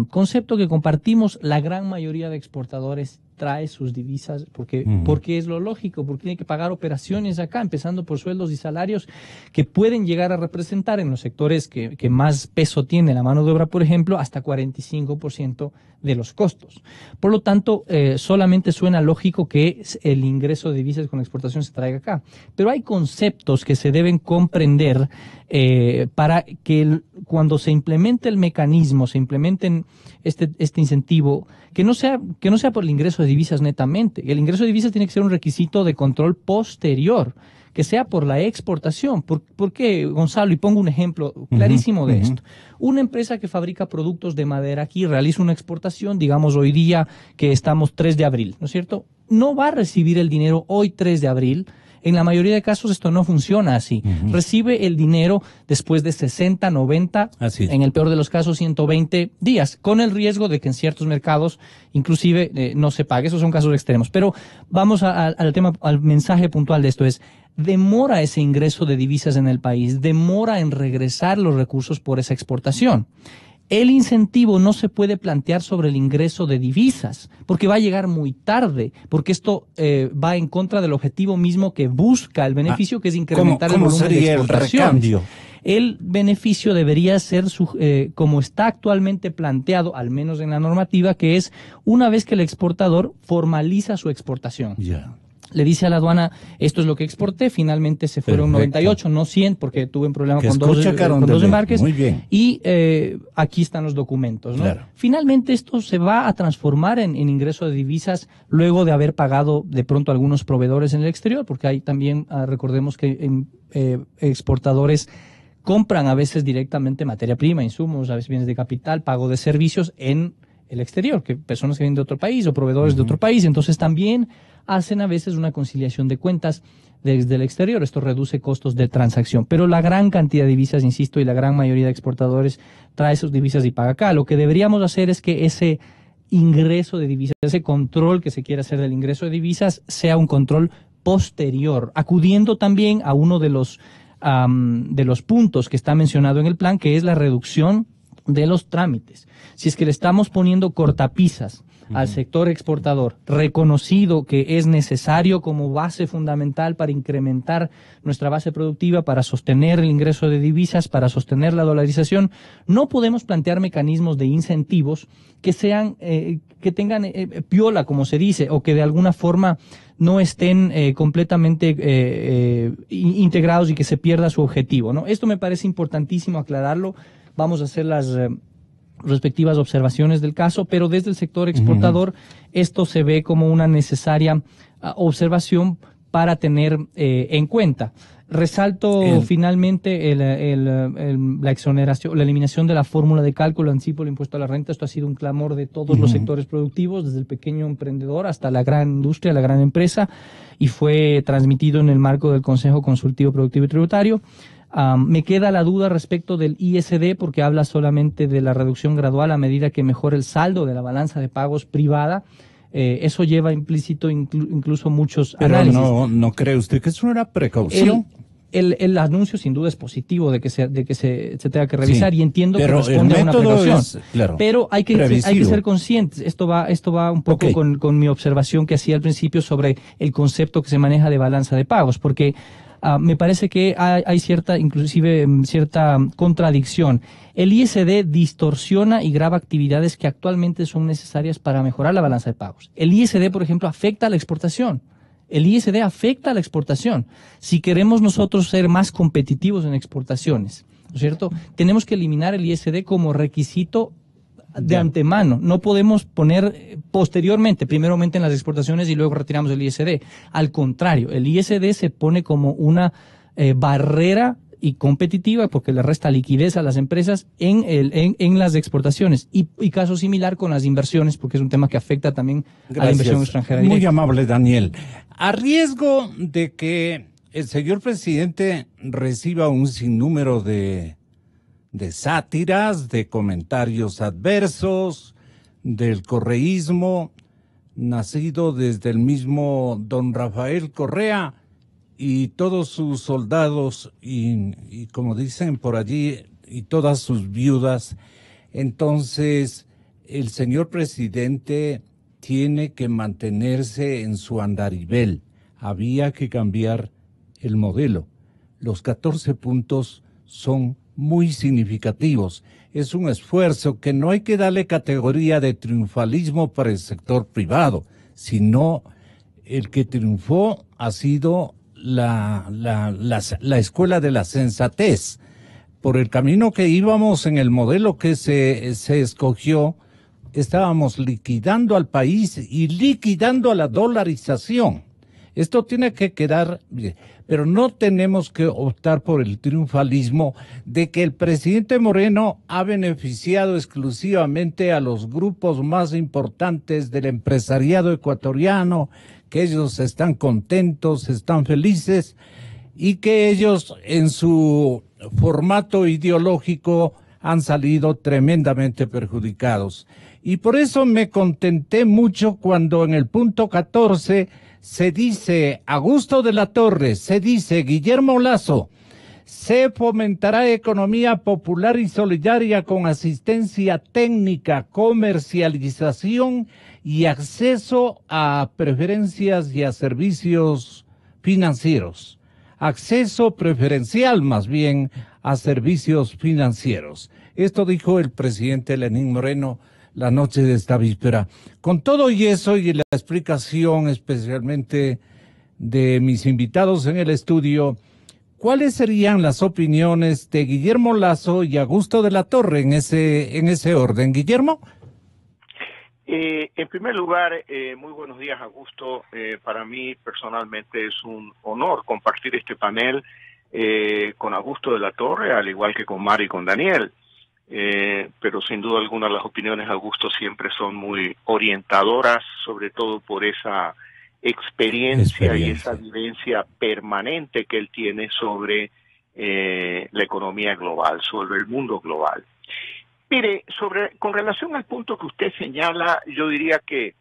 concepto que compartimos, la gran mayoría de exportadores trae sus divisas porque es lo lógico, porque tiene que pagar operaciones acá, empezando por sueldos y salarios que pueden llegar a representar en los sectores que más peso tiene la mano de obra, por ejemplo, hasta 45% de los costos. Por lo tanto, solamente suena lógico que el ingreso de divisas con exportación se traiga acá. Pero hay conceptos que se deben comprender para que cuando se implemente el mecanismo, se implementen este incentivo, que no sea por el ingreso de divisas netamente. El ingreso de divisas tiene que ser un requisito de control posterior, que sea por la exportación. ¿Por qué, Gonzalo? Y pongo un ejemplo clarísimo de esto. Una empresa que fabrica productos de madera aquí realiza una exportación, digamos hoy día que estamos 3 de abril, ¿no es cierto? No va a recibir el dinero hoy 3 de abril. En la mayoría de casos esto no funciona así. Recibe el dinero después de 60, 90, en el peor de los casos 120 días, con el riesgo de que en ciertos mercados inclusive no se pague. Esos son casos extremos. Pero vamos al tema, al mensaje puntual de esto es: demora ese ingreso de divisas en el país, demora en regresar los recursos por esa exportación. El incentivo no se puede plantear sobre el ingreso de divisas, porque va a llegar muy tarde, porque esto va en contra del objetivo mismo que busca el beneficio, que es incrementar el volumen de exportaciones. El beneficio debería ser como está actualmente planteado, al menos en la normativa, que es una vez que el exportador formaliza su exportación. Le dice a la aduana, esto es lo que exporté, finalmente se fueron 98, no 100, porque tuve un problema con dos embarques. Muy bien. Y aquí están los documentos, ¿no? Claro. Finalmente esto se va a transformar en ingreso de divisas luego de haber pagado de pronto algunos proveedores en el exterior, porque hay también, recordemos que exportadores compran a veces directamente materia prima, insumos, a veces bienes de capital, pago de servicios en el exterior, que personas que vienen de otro país o proveedores de otro país, entonces también hacen a veces una conciliación de cuentas desde el exterior. Esto reduce costos de transacción. Pero la gran cantidad de divisas, insisto, y la gran mayoría de exportadores trae sus divisas y paga acá. Lo que deberíamos hacer es que ese ingreso de divisas, ese control que se quiere hacer del ingreso de divisas, sea un control posterior, acudiendo también a uno de los puntos que está mencionado en el plan, que es la reducción de los trámites. Si es que le estamos poniendo cortapisas al sector exportador, reconocido que es necesario como base fundamental para incrementar nuestra base productiva, para sostener el ingreso de divisas, para sostener la dolarización, no podemos plantear mecanismos de incentivos que sean, que tengan piola, como se dice, o que de alguna forma no estén completamente integrados y que se pierda su objetivo, ¿no? Esto me parece importantísimo aclararlo. Vamos a hacer las respectivas observaciones del caso, pero desde el sector exportador esto se ve como una necesaria observación para tener en cuenta. Resalto finalmente la exoneración, la eliminación de la fórmula de cálculo anticipo del impuesto a la renta. Esto ha sido un clamor de todos los sectores productivos, desde el pequeño emprendedor hasta la gran industria, la gran empresa, y fue transmitido en el marco del Consejo Consultivo Productivo y Tributario. Me queda la duda respecto del ISD porque habla solamente de la reducción gradual a medida que mejora el saldo de la balanza de pagos privada. Eso lleva implícito incluso muchos análisis. Pero ¿no cree usted que es una precaución? El anuncio sin duda es positivo de que se tenga que revisar, Sí, y entiendo que pero responde a una precaución. Claro, pero hay que ser conscientes. Esto va un poco con mi observación que hacía al principio sobre el concepto que se maneja de balanza de pagos, porque me parece que hay cierta contradicción. El ISD distorsiona y grava actividades que actualmente son necesarias para mejorar la balanza de pagos. El ISD, por ejemplo, afecta a la exportación. El ISD afecta a la exportación. Si queremos nosotros ser más competitivos en exportaciones, ¿no es cierto?, tenemos que eliminar el ISD como requisito de antemano. No podemos poner posteriormente, primeramente en las exportaciones y luego retiramos el ISD. Al contrario, el ISD se pone como una barrera y competitiva porque le resta liquidez a las empresas en las exportaciones, y caso similar con las inversiones, porque es un tema que afecta también a la inversión extranjera directa. Muy amable, Daniel. A riesgo de que el señor presidente reciba un sinnúmero de sátiras, de comentarios adversos, del correísmo, nacido desde el mismo don Rafael Correa y todos sus soldados y como dicen por allí, y todas sus viudas. Entonces, el señor presidente tiene que mantenerse en su andarivel. Había que cambiar el modelo. Los 14 puntos son muy significativos. Es un esfuerzo que no hay que darle categoría de triunfalismo para el sector privado, sino el que triunfó ha sido la escuela de la sensatez. Por el camino que íbamos en el modelo que se escogió, estábamos liquidando al país y liquidando a la dolarización. Esto tiene que quedar bien, pero no tenemos que optar por el triunfalismo de que el presidente Moreno ha beneficiado exclusivamente a los grupos más importantes del empresariado ecuatoriano, que ellos están contentos, están felices, y que ellos en su formato ideológico han salido tremendamente perjudicados. Y por eso me contenté mucho cuando en el punto 14 se dice Augusto de la Torre, se dice Guillermo Lasso, se fomentará economía popular y solidaria con asistencia técnica, comercialización y acceso a preferencias y a servicios financieros. Acceso preferencial, más bien, a servicios financieros. Esto dijo el presidente Lenín Moreno la noche de esta víspera. Con todo y eso y la explicación especialmente de mis invitados en el estudio, ¿cuáles serían las opiniones de Guillermo Lasso y Augusto de la Torre en ese orden? Guillermo. En primer lugar, muy buenos días, Augusto. Para mí personalmente es un honor compartir este panel con Augusto de la Torre, al igual que con Mario y con Daniel. Pero sin duda alguna las opiniones de Augusto siempre son muy orientadoras, sobre todo por esa experiencia y esa vivencia permanente que él tiene sobre la economía global, sobre el mundo global. Mire, con relación al punto que usted señala, yo diría que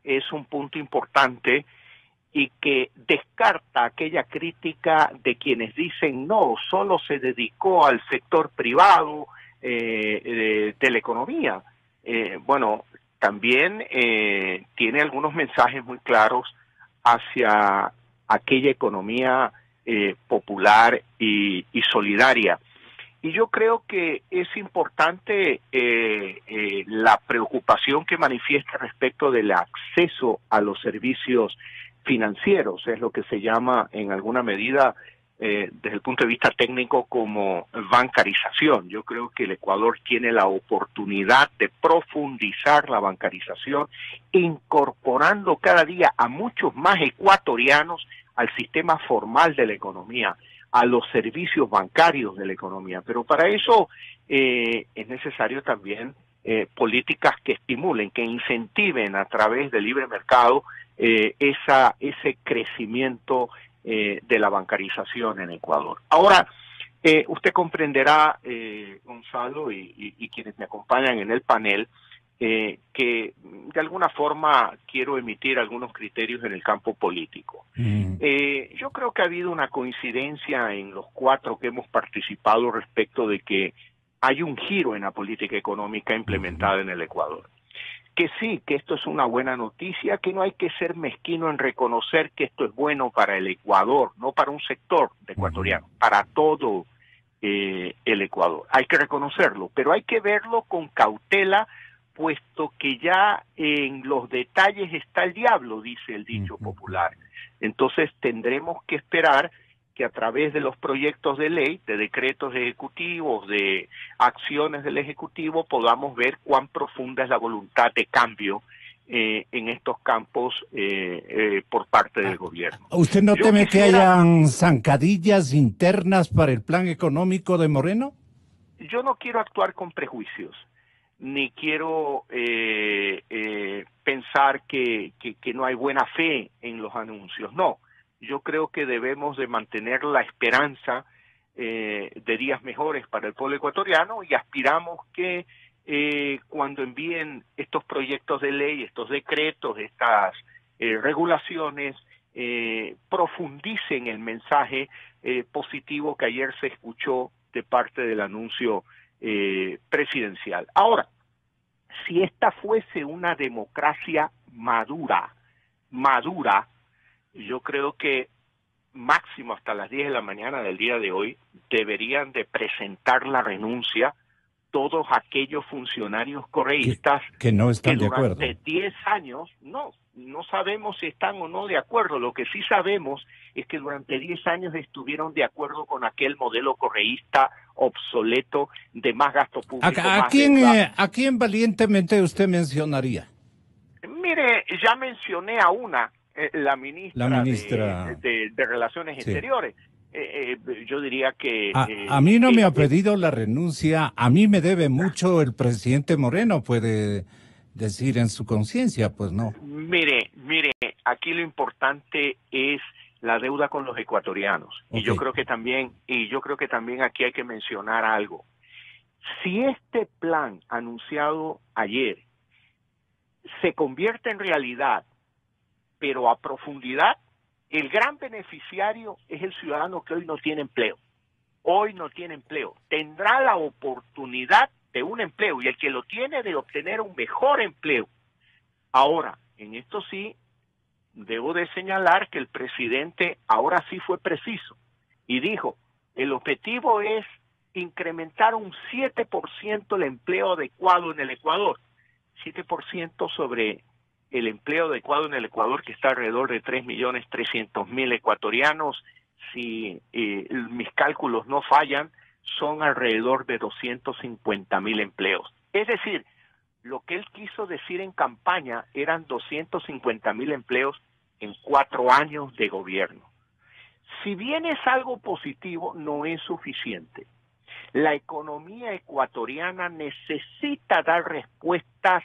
es un punto importante y que descarta aquella crítica de quienes dicen no, solo se dedicó al sector privado de la economía. Bueno, también tiene algunos mensajes muy claros hacia aquella economía popular y solidaria. Y yo creo que es importante la preocupación que manifiesta respecto del acceso a los servicios financieros, es lo que se llama en alguna medida desde el punto de vista técnico como bancarización. Yo creo que el Ecuador tiene la oportunidad de profundizar la bancarización, incorporando cada día a muchos más ecuatorianos al sistema formal de la economía, a los servicios bancarios de la economía. Pero para eso es necesario también políticas que estimulen, que incentiven a través del libre mercado ese crecimiento de la bancarización en Ecuador. Ahora, Usted comprenderá, Gonzalo, y quienes me acompañan en el panel, que de alguna forma quiero emitir algunos criterios en el campo político. Yo creo que ha habido una coincidencia en los cuatro que hemos participado respecto de que hay un giro en la política económica implementada en el Ecuador. Que sí, que esto es una buena noticia, que no hay que ser mezquino en reconocer que esto es bueno para el Ecuador, no para un sector de ecuatoriano, para todo el Ecuador. Hay que reconocerlo, pero hay que verlo con cautela, puesto que ya en los detalles está el diablo, dice el dicho popular. Entonces tendremos que esperar que a través de los proyectos de ley, de decretos ejecutivos, de acciones del Ejecutivo, podamos ver cuán profunda es la voluntad de cambio en estos campos por parte del gobierno. ¿Usted no teme que hayan zancadillas internas para el plan económico de Moreno? Yo no quiero actuar con prejuicios, ni quiero pensar que no hay buena fe en los anuncios, no. Yo creo que debemos de mantener la esperanza de días mejores para el pueblo ecuatoriano y aspiramos que cuando envíen estos proyectos de ley, estos decretos, estas regulaciones, profundicen el mensaje positivo que ayer se escuchó de parte del anuncio presidencial. Ahora, si esta fuese una democracia madura, yo creo que máximo hasta las 10 de la mañana del día de hoy deberían de presentar la renuncia todos aquellos funcionarios correístas que no están que de acuerdo. Durante 10 años, no sabemos si están o no de acuerdo. Lo que sí sabemos es que durante 10 años estuvieron de acuerdo con aquel modelo correísta obsoleto de más gasto público. ¿A quién valientemente usted mencionaría? Mire, ya mencioné a una, la ministra de Relaciones Exteriores. Yo diría que... a mí no me ha pedido la renuncia, a mí me debe mucho el presidente Moreno, puede decir en su conciencia, pues no. Mire, aquí lo importante es la deuda con los ecuatorianos. Okay. Y yo creo que también aquí hay que mencionar algo. Si este plan anunciado ayer se convierte en realidad, pero a profundidad, el gran beneficiario es el ciudadano que hoy no tiene empleo. Tendrá la oportunidad de un empleo y el que lo tiene de obtener un mejor empleo. Ahora, en esto sí, debo de señalar que el presidente ahora sí fue preciso y dijo, el objetivo es incrementar un 7% el empleo adecuado en el Ecuador. 7% sobre el empleo adecuado en el Ecuador, que está alrededor de 3.300.000 ecuatorianos. Si mis cálculos no fallan, son alrededor de 250.000 empleos. Es decir, lo que él quiso decir en campaña eran 250.000 empleos en 4 años de gobierno. Si bien es algo positivo, no es suficiente. La economía ecuatoriana necesita dar respuestas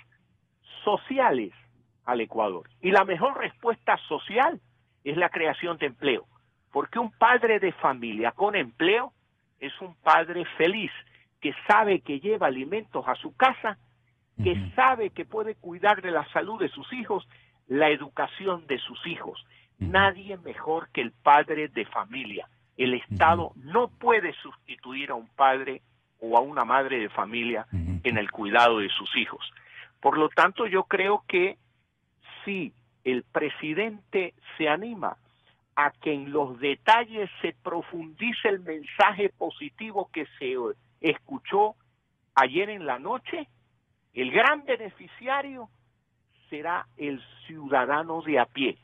sociales al Ecuador. Y la mejor respuesta social es la creación de empleo. Porque un padre de familia con empleo es un padre feliz, que sabe que lleva alimentos a su casa, que sabe que puede cuidar de la salud de sus hijos, la educación de sus hijos. Nadie mejor que el padre de familia. El Estado no puede sustituir a un padre o a una madre de familia en el cuidado de sus hijos. Por lo tanto, yo creo que si el presidente se anima a que en los detalles se profundice el mensaje positivo que se escuchó ayer en la noche, el gran beneficiario será el ciudadano de a pie,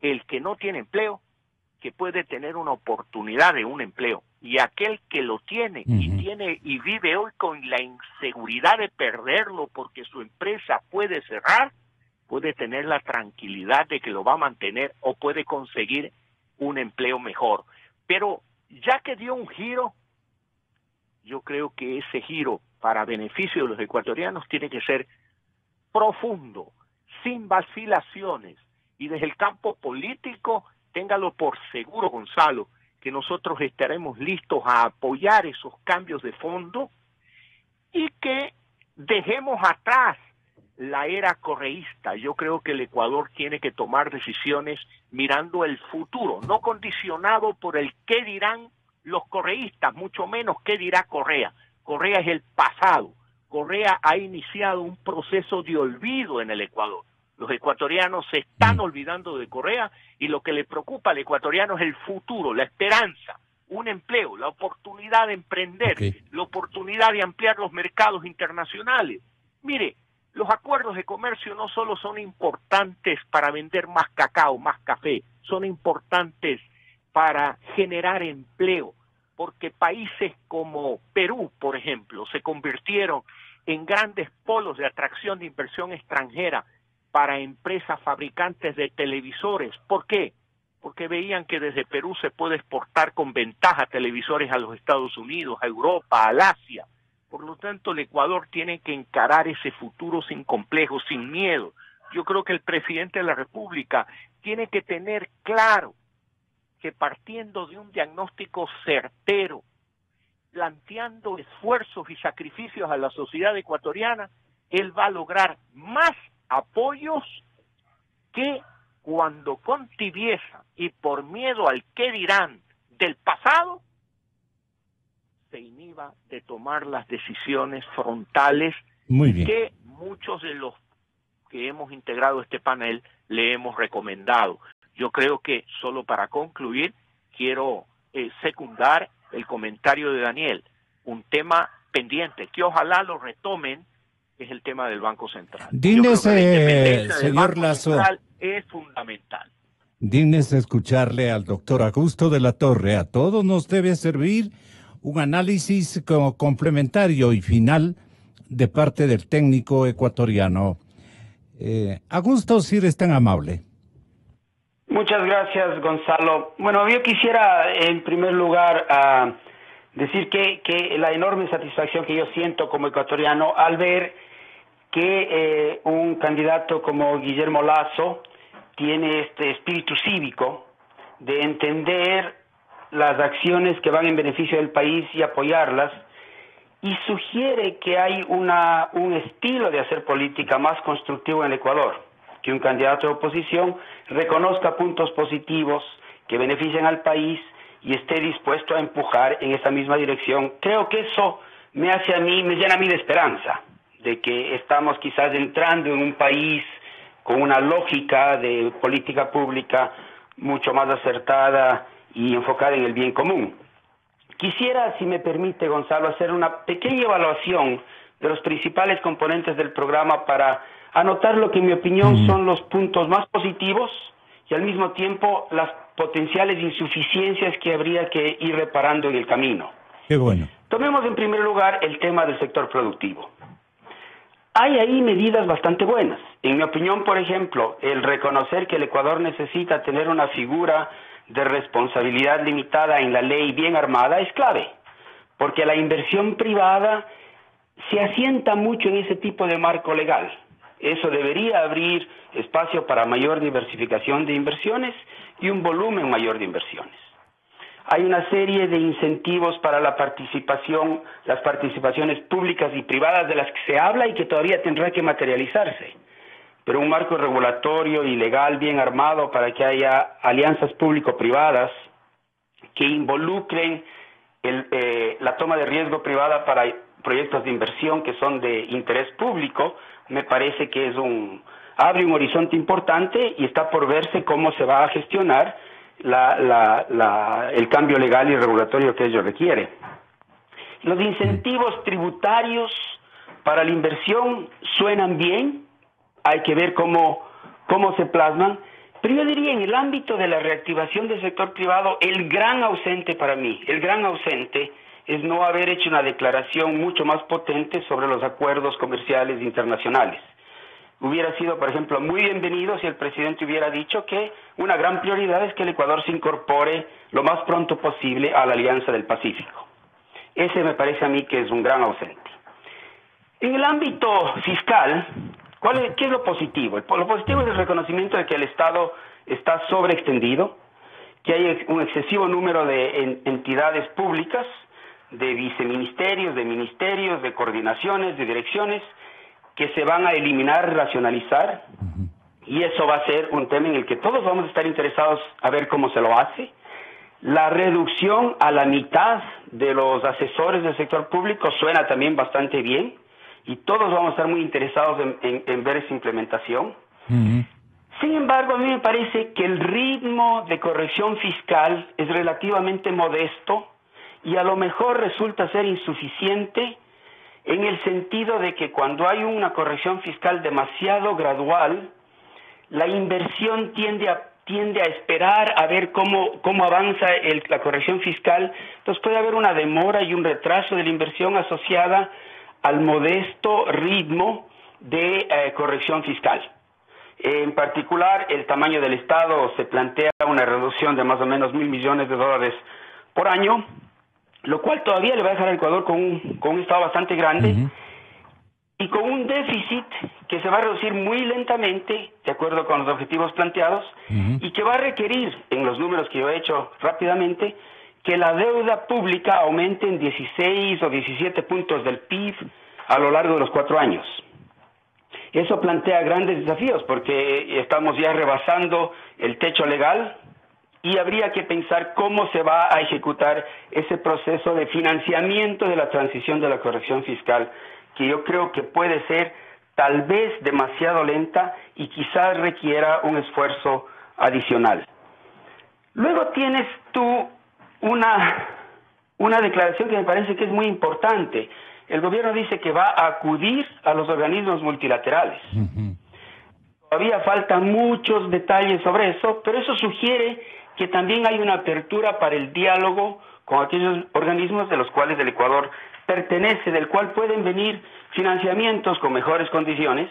el que no tiene empleo, que puede tener una oportunidad de un empleo, y aquel que lo tiene y vive hoy con la inseguridad de perderlo porque su empresa puede cerrar, puede tener la tranquilidad de que lo va a mantener o puede conseguir un empleo mejor. Pero ya que dio un giro, yo creo que ese giro para beneficio de los ecuatorianos tiene que ser profundo, sin vacilaciones, y desde el campo político, téngalo por seguro, Gonzalo, que nosotros estaremos listos a apoyar esos cambios de fondo y que dejemos atrás la era correísta. Yo creo que el Ecuador tiene que tomar decisiones mirando el futuro, no condicionado por el qué dirán los correístas, mucho menos qué dirá Correa. Correa es el pasado. Correa ha iniciado un proceso de olvido en el Ecuador. Los ecuatorianos se están olvidando de Correa y lo que le preocupa al ecuatoriano es el futuro, la esperanza, un empleo, la oportunidad de emprender, la oportunidad de ampliar los mercados internacionales. Mire, los acuerdos de comercio no solo son importantes para vender más cacao, más café, son importantes para generar empleo, porque países como Perú, por ejemplo, se convirtieron en grandes polos de atracción de inversión extranjera para empresas fabricantes de televisores. ¿Por qué? Porque veían que desde Perú se puede exportar con ventaja televisores a los Estados Unidos, a Europa, al Asia. Por lo tanto, el Ecuador tiene que encarar ese futuro sin complejos, sin miedo. Yo creo que el presidente de la República tiene que tener claro que partiendo de un diagnóstico certero, planteando esfuerzos y sacrificios a la sociedad ecuatoriana, él va a lograr más apoyos que cuando con tibieza y por miedo al qué dirán del pasado, se inhiba de tomar las decisiones frontales que muchos de los que hemos integrado este panel le hemos recomendado. Yo creo que, solo para concluir, quiero secundar el comentario de Daniel, un tema pendiente, que ojalá lo retomen, es el tema del Banco Central. Dígnese, señor Lasso, es fundamental. Dígnese escucharle al doctor Augusto de la Torre. A todos nos debe servir un análisis como complementario y final de parte del técnico ecuatoriano. Augusto, si eres tan amable. Muchas gracias, Gonzalo. Bueno, yo quisiera en primer lugar decir que la enorme satisfacción que yo siento como ecuatoriano al ver que un candidato como Guillermo Lasso tiene este espíritu cívico de entender las acciones que van en beneficio del país y apoyarlas, y sugiere que hay un estilo de hacer política más constructivo en el Ecuador, que un candidato de oposición reconozca puntos positivos que benefician al país y esté dispuesto a empujar en esa misma dirección. Creo que eso me llena a mí de esperanza, de que estamos quizás entrando en un país con una lógica de política pública mucho más acertada y enfocada en el bien común. Quisiera, si me permite, Gonzalo, hacer una pequeña evaluación de los principales componentes del programa para anotar lo que en mi opinión son los puntos más positivos y al mismo tiempo las potenciales insuficiencias que habría que ir reparando en el camino. Qué bueno. Tomemos en primer lugar el tema del sector productivo. Hay ahí medidas bastante buenas. En mi opinión, por ejemplo, el reconocer que el Ecuador necesita tener una figura de responsabilidad limitada en la ley bien armada es clave, porque la inversión privada se asienta mucho en ese tipo de marco legal. Eso debería abrir espacio para mayor diversificación de inversiones y un volumen mayor de inversiones. Hay una serie de incentivos para la participación, las participaciones públicas y privadas de las que se habla y que todavía tendrá que materializarse. Pero un marco regulatorio y legal bien armado para que haya alianzas público-privadas que involucren la toma de riesgo privada para proyectos de inversión que son de interés público, me parece que abre un horizonte importante y está por verse cómo se va a gestionar el cambio legal y regulatorio que ello requiere. Los incentivos tributarios para la inversión suenan bien, hay que ver cómo se plasman, pero yo diría en el ámbito de la reactivación del sector privado, el gran ausente para mí, es no haber hecho una declaración mucho más potente sobre los acuerdos comerciales internacionales. Hubiera sido, por ejemplo, muy bienvenido si el presidente hubiera dicho que una gran prioridad es que el Ecuador se incorpore lo más pronto posible a la Alianza del Pacífico. Ese me parece a mí que es un gran ausente. En el ámbito fiscal, ¿qué es lo positivo? Lo positivo es el reconocimiento de que el Estado está sobreextendido, que hay un excesivo número de entidades públicas, de viceministerios, de ministerios, de coordinaciones, de direcciones, que se van a eliminar, racionalizar, y eso va a ser un tema en el que todos vamos a estar interesados a ver cómo se lo hace. La reducción a la mitad de los asesores del sector público suena también bastante bien, y todos vamos a estar muy interesados en ver esa implementación. Sin embargo, a mí me parece que el ritmo de corrección fiscal es relativamente modesto y a lo mejor resulta ser insuficiente en el sentido de que cuando hay una corrección fiscal demasiado gradual, la inversión tiende a esperar a ver cómo avanza la corrección fiscal. Entonces puede haber una demora y un retraso de la inversión asociada al modesto ritmo de corrección fiscal. En particular, el tamaño del Estado se plantea una reducción de más o menos $1.000 millones por año, lo cual todavía le va a dejar al Ecuador con un Estado bastante grande y con un déficit que se va a reducir muy lentamente, de acuerdo con los objetivos planteados, y que va a requerir, en los números que yo he hecho rápidamente, que la deuda pública aumente en 16 o 17 puntos del PIB a lo largo de los 4 años. Eso plantea grandes desafíos porque estamos ya rebasando el techo legal y habría que pensar cómo se va a ejecutar ese proceso de financiamiento de la transición de la corrección fiscal, que yo creo que puede ser tal vez demasiado lenta y quizás requiera un esfuerzo adicional. Luego tienes tú una declaración que me parece que es muy importante. El gobierno dice que va a acudir a los organismos multilaterales. Todavía faltan muchos detalles sobre eso, pero eso sugiere que también hay una apertura para el diálogo con aquellos organismos de los cuales el Ecuador pertenece, del cual pueden venir financiamientos con mejores condiciones,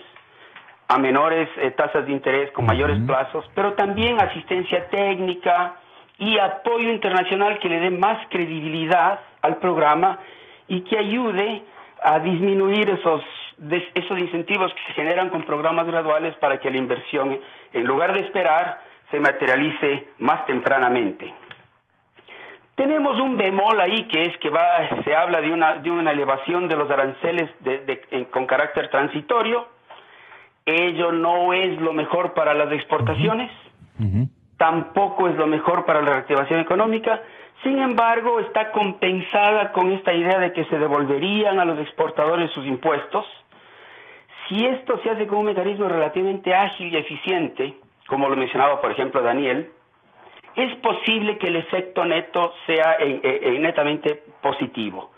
a menores tasas de interés, con mayores plazos, pero también asistencia técnica y apoyo internacional que le dé más credibilidad al programa y que ayude a disminuir esos incentivos que se generan con programas graduales para que la inversión, en lugar de esperar, se materialice más tempranamente. Tenemos un bemol ahí que es que se habla de una elevación de los aranceles con carácter transitorio. Ello no es lo mejor para las exportaciones, tampoco es lo mejor para la reactivación económica. Sin embargo, está compensada con esta idea de que se devolverían a los exportadores sus impuestos. Si esto se hace con un mecanismo relativamente ágil y eficiente, como lo mencionaba, por ejemplo, Daniel, es posible que el efecto neto sea netamente positivo.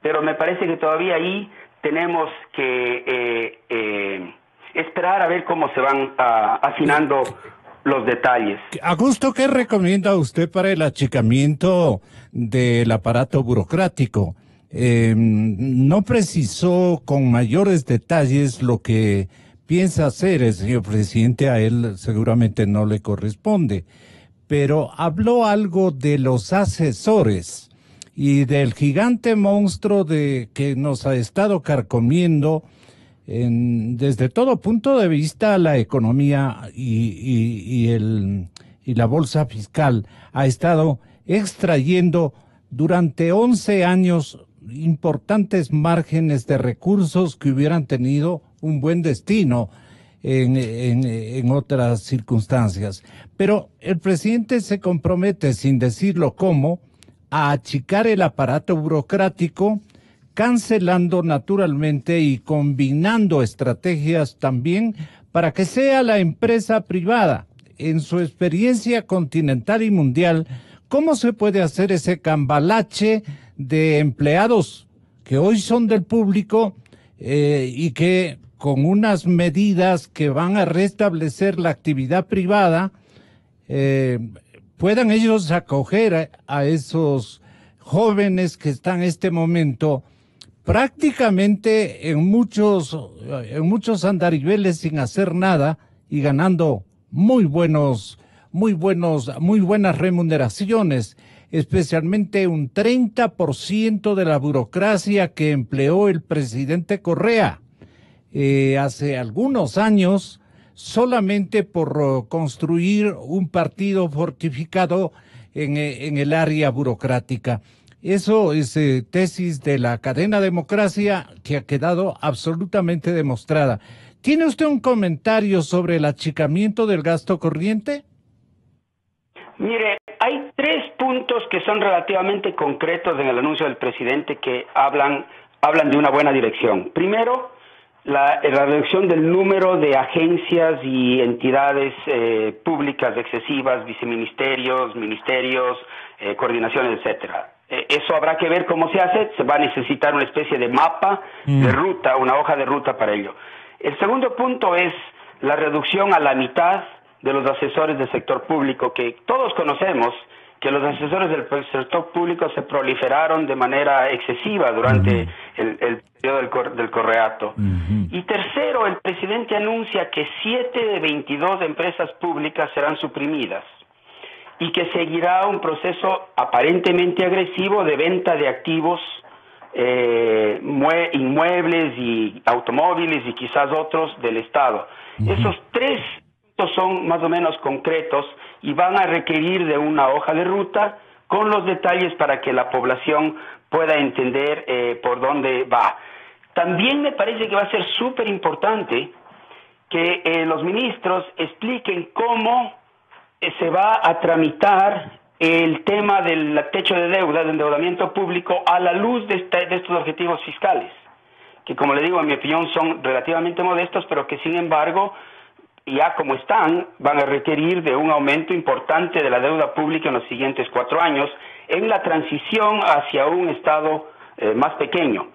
Pero me parece que todavía ahí tenemos que esperar a ver cómo se van afinando los detalles. Augusto, ¿qué recomienda usted para el achicamiento del aparato burocrático? No precisó con mayores detalles lo que piensa hacer el señor presidente, a él seguramente no le corresponde, pero habló algo de los asesores y del gigante monstruo que nos ha estado carcomiendo desde todo punto de vista la economía y la bolsa fiscal. Ha estado extrayendo durante 11 años importantes márgenes de recursos que hubieran tenido un buen destino en otras circunstancias. Pero el presidente se compromete, sin decirlo cómo, a achicar el aparato burocrático, cancelando naturalmente y combinando estrategias también para que sea la empresa privada. En su experiencia continental y mundial, ¿cómo se puede hacer ese cambalache de empleados que hoy son del público y que con unas medidas que van a restablecer la actividad privada puedan ellos acoger a esos jóvenes que están en este momento prácticamente en muchos andariveles sin hacer nada y ganando muy buenas remuneraciones, especialmente un 30% de la burocracia que empleó el presidente Correa hace algunos años, solamente por construir un partido fortificado en el área burocrática. Eso es tesis de la cadena democracia que ha quedado absolutamente demostrada. ¿Tiene usted un comentario sobre el achicamiento del gasto corriente? Mire, hay 3 puntos que son relativamente concretos en el anuncio del presidente que hablan de una buena dirección. Primero, la reducción del número de agencias y entidades públicas excesivas, viceministerios, ministerios, coordinaciones, etcétera. Eso habrá que ver cómo se hace. Se va a necesitar una especie de mapa de ruta, una hoja de ruta para ello. El segundo punto es la reducción a la mitad de los asesores del sector público, que todos conocemos que los asesores del sector público se proliferaron de manera excesiva durante el periodo del correato. Y tercero, el presidente anuncia que 7 de 22 empresas públicas serán suprimidas y que seguirá un proceso aparentemente agresivo de venta de activos, inmuebles y automóviles y quizás otros del Estado. Esos 3 son más o menos concretos y van a requerir de una hoja de ruta con los detalles para que la población pueda entender por dónde va. También me parece que va a ser súper importante que los ministros expliquen cómo se va a tramitar el tema del techo de deuda, del endeudamiento público, a la luz de estos objetivos fiscales, que como le digo, en mi opinión son relativamente modestos, pero que sin embargo, ya como están, van a requerir de un aumento importante de la deuda pública en los siguientes 4 años, en la transición hacia un Estado más pequeño.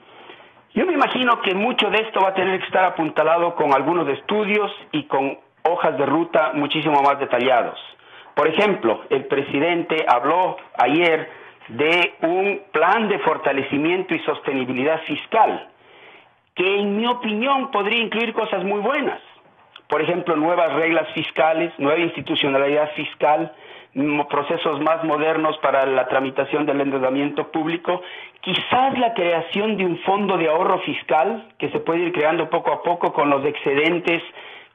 Yo me imagino que mucho de esto va a tener que estar apuntalado con algunos estudios y con hojas de ruta muchísimo más detallados. Por ejemplo, el presidente habló ayer de un plan de fortalecimiento y sostenibilidad fiscal, que en mi opinión podría incluir cosas muy buenas. Por ejemplo, nuevas reglas fiscales, nueva institucionalidad fiscal, procesos más modernos para la tramitación del endeudamiento público, quizás la creación de un fondo de ahorro fiscal que se puede ir creando poco a poco con los excedentes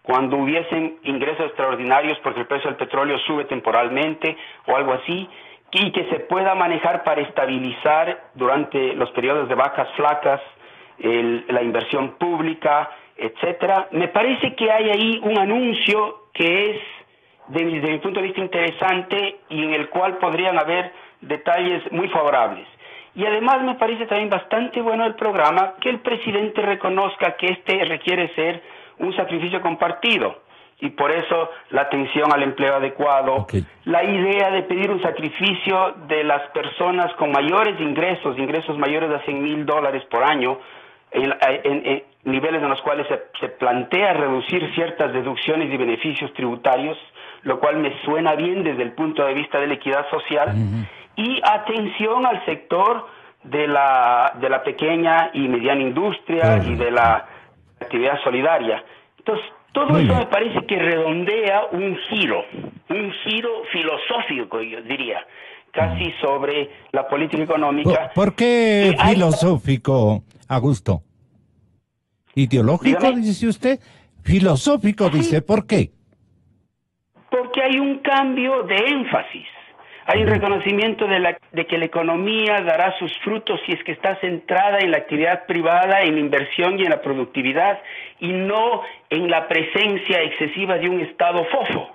cuando hubiesen ingresos extraordinarios porque el precio del petróleo sube temporalmente o algo así, y que se pueda manejar para estabilizar durante los periodos de vacas flacas la inversión pública, etcétera. Me parece que hay ahí un anuncio que es, desde mi punto de vista, interesante y en el cual podrían haber detalles muy favorables. Y además me parece también bastante bueno el programa que el presidente reconozca que este requiere ser un sacrificio compartido y por eso la atención al empleo adecuado, la idea de pedir un sacrificio de las personas con mayores ingresos mayores de $100,000 por año, en niveles en los cuales se plantea reducir ciertas deducciones y beneficios tributarios, lo cual me suena bien desde el punto de vista de la equidad social, y atención al sector de la pequeña y mediana industria y de la actividad solidaria. Entonces, todo eso me parece que redondea un giro filosófico, yo diría, casi sobre la política económica. ¿Por qué filosófico, Augusto? ¿Ideológico, dígame? Dice usted? Filosófico, dice, ¿por qué? Porque hay un cambio de énfasis. Hay un reconocimiento de que la economía dará sus frutos si es que está centrada en la actividad privada, en la inversión y en la productividad, y no en la presencia excesiva de un Estado fofo.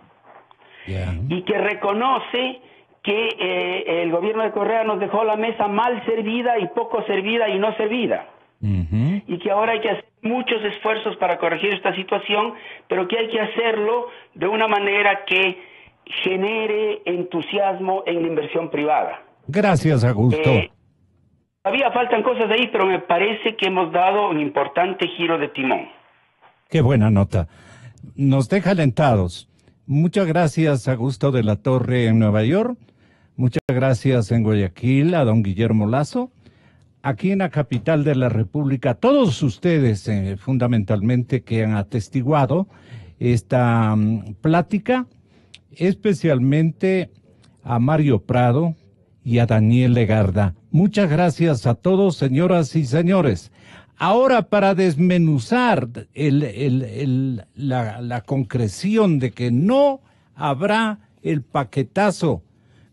Y que reconoce que el gobierno de Correa nos dejó la mesa mal servida y poco servida y no servida. Y que ahora hay que hacer muchos esfuerzos para corregir esta situación, pero que hay que hacerlo de una manera que genere entusiasmo en la inversión privada. Gracias, Augusto. Todavía faltan cosas ahí, pero me parece que hemos dado un importante giro de timón. Qué buena nota. Nos deja alentados. Muchas gracias, Augusto de la Torre en Nueva York. Muchas gracias en Guayaquil a don Guillermo Lazo. Aquí en la capital de la República, todos ustedes fundamentalmente que han atestiguado esta plática, especialmente a Mario Prado y a Daniel Legarda. Muchas gracias a todos, señoras y señores. Ahora, para desmenuzar la concreción de que no habrá el paquetazo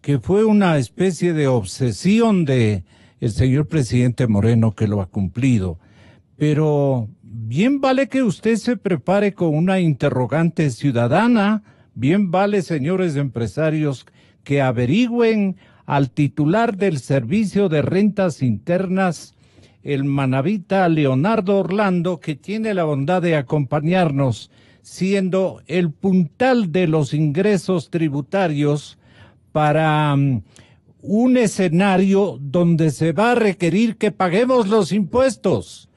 que fue una especie de obsesión de el señor presidente Moreno, que lo ha cumplido. Pero bien vale que usted se prepare con una interrogante ciudadana, bien vale, señores empresarios, que averigüen al titular del Servicio de Rentas Internas, el manabita Leonardo Orlando, que tiene la bondad de acompañarnos, siendo el puntal de los ingresos tributarios para un escenario donde se va a requerir que paguemos los impuestos,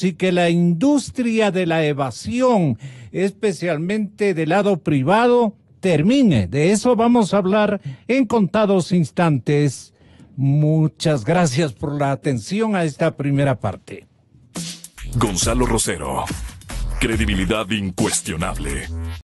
y que la industria de la evasión, especialmente del lado privado, termine. De eso vamos a hablar en contados instantes. Muchas gracias por la atención a esta primera parte. Gonzalo Rosero, credibilidad incuestionable.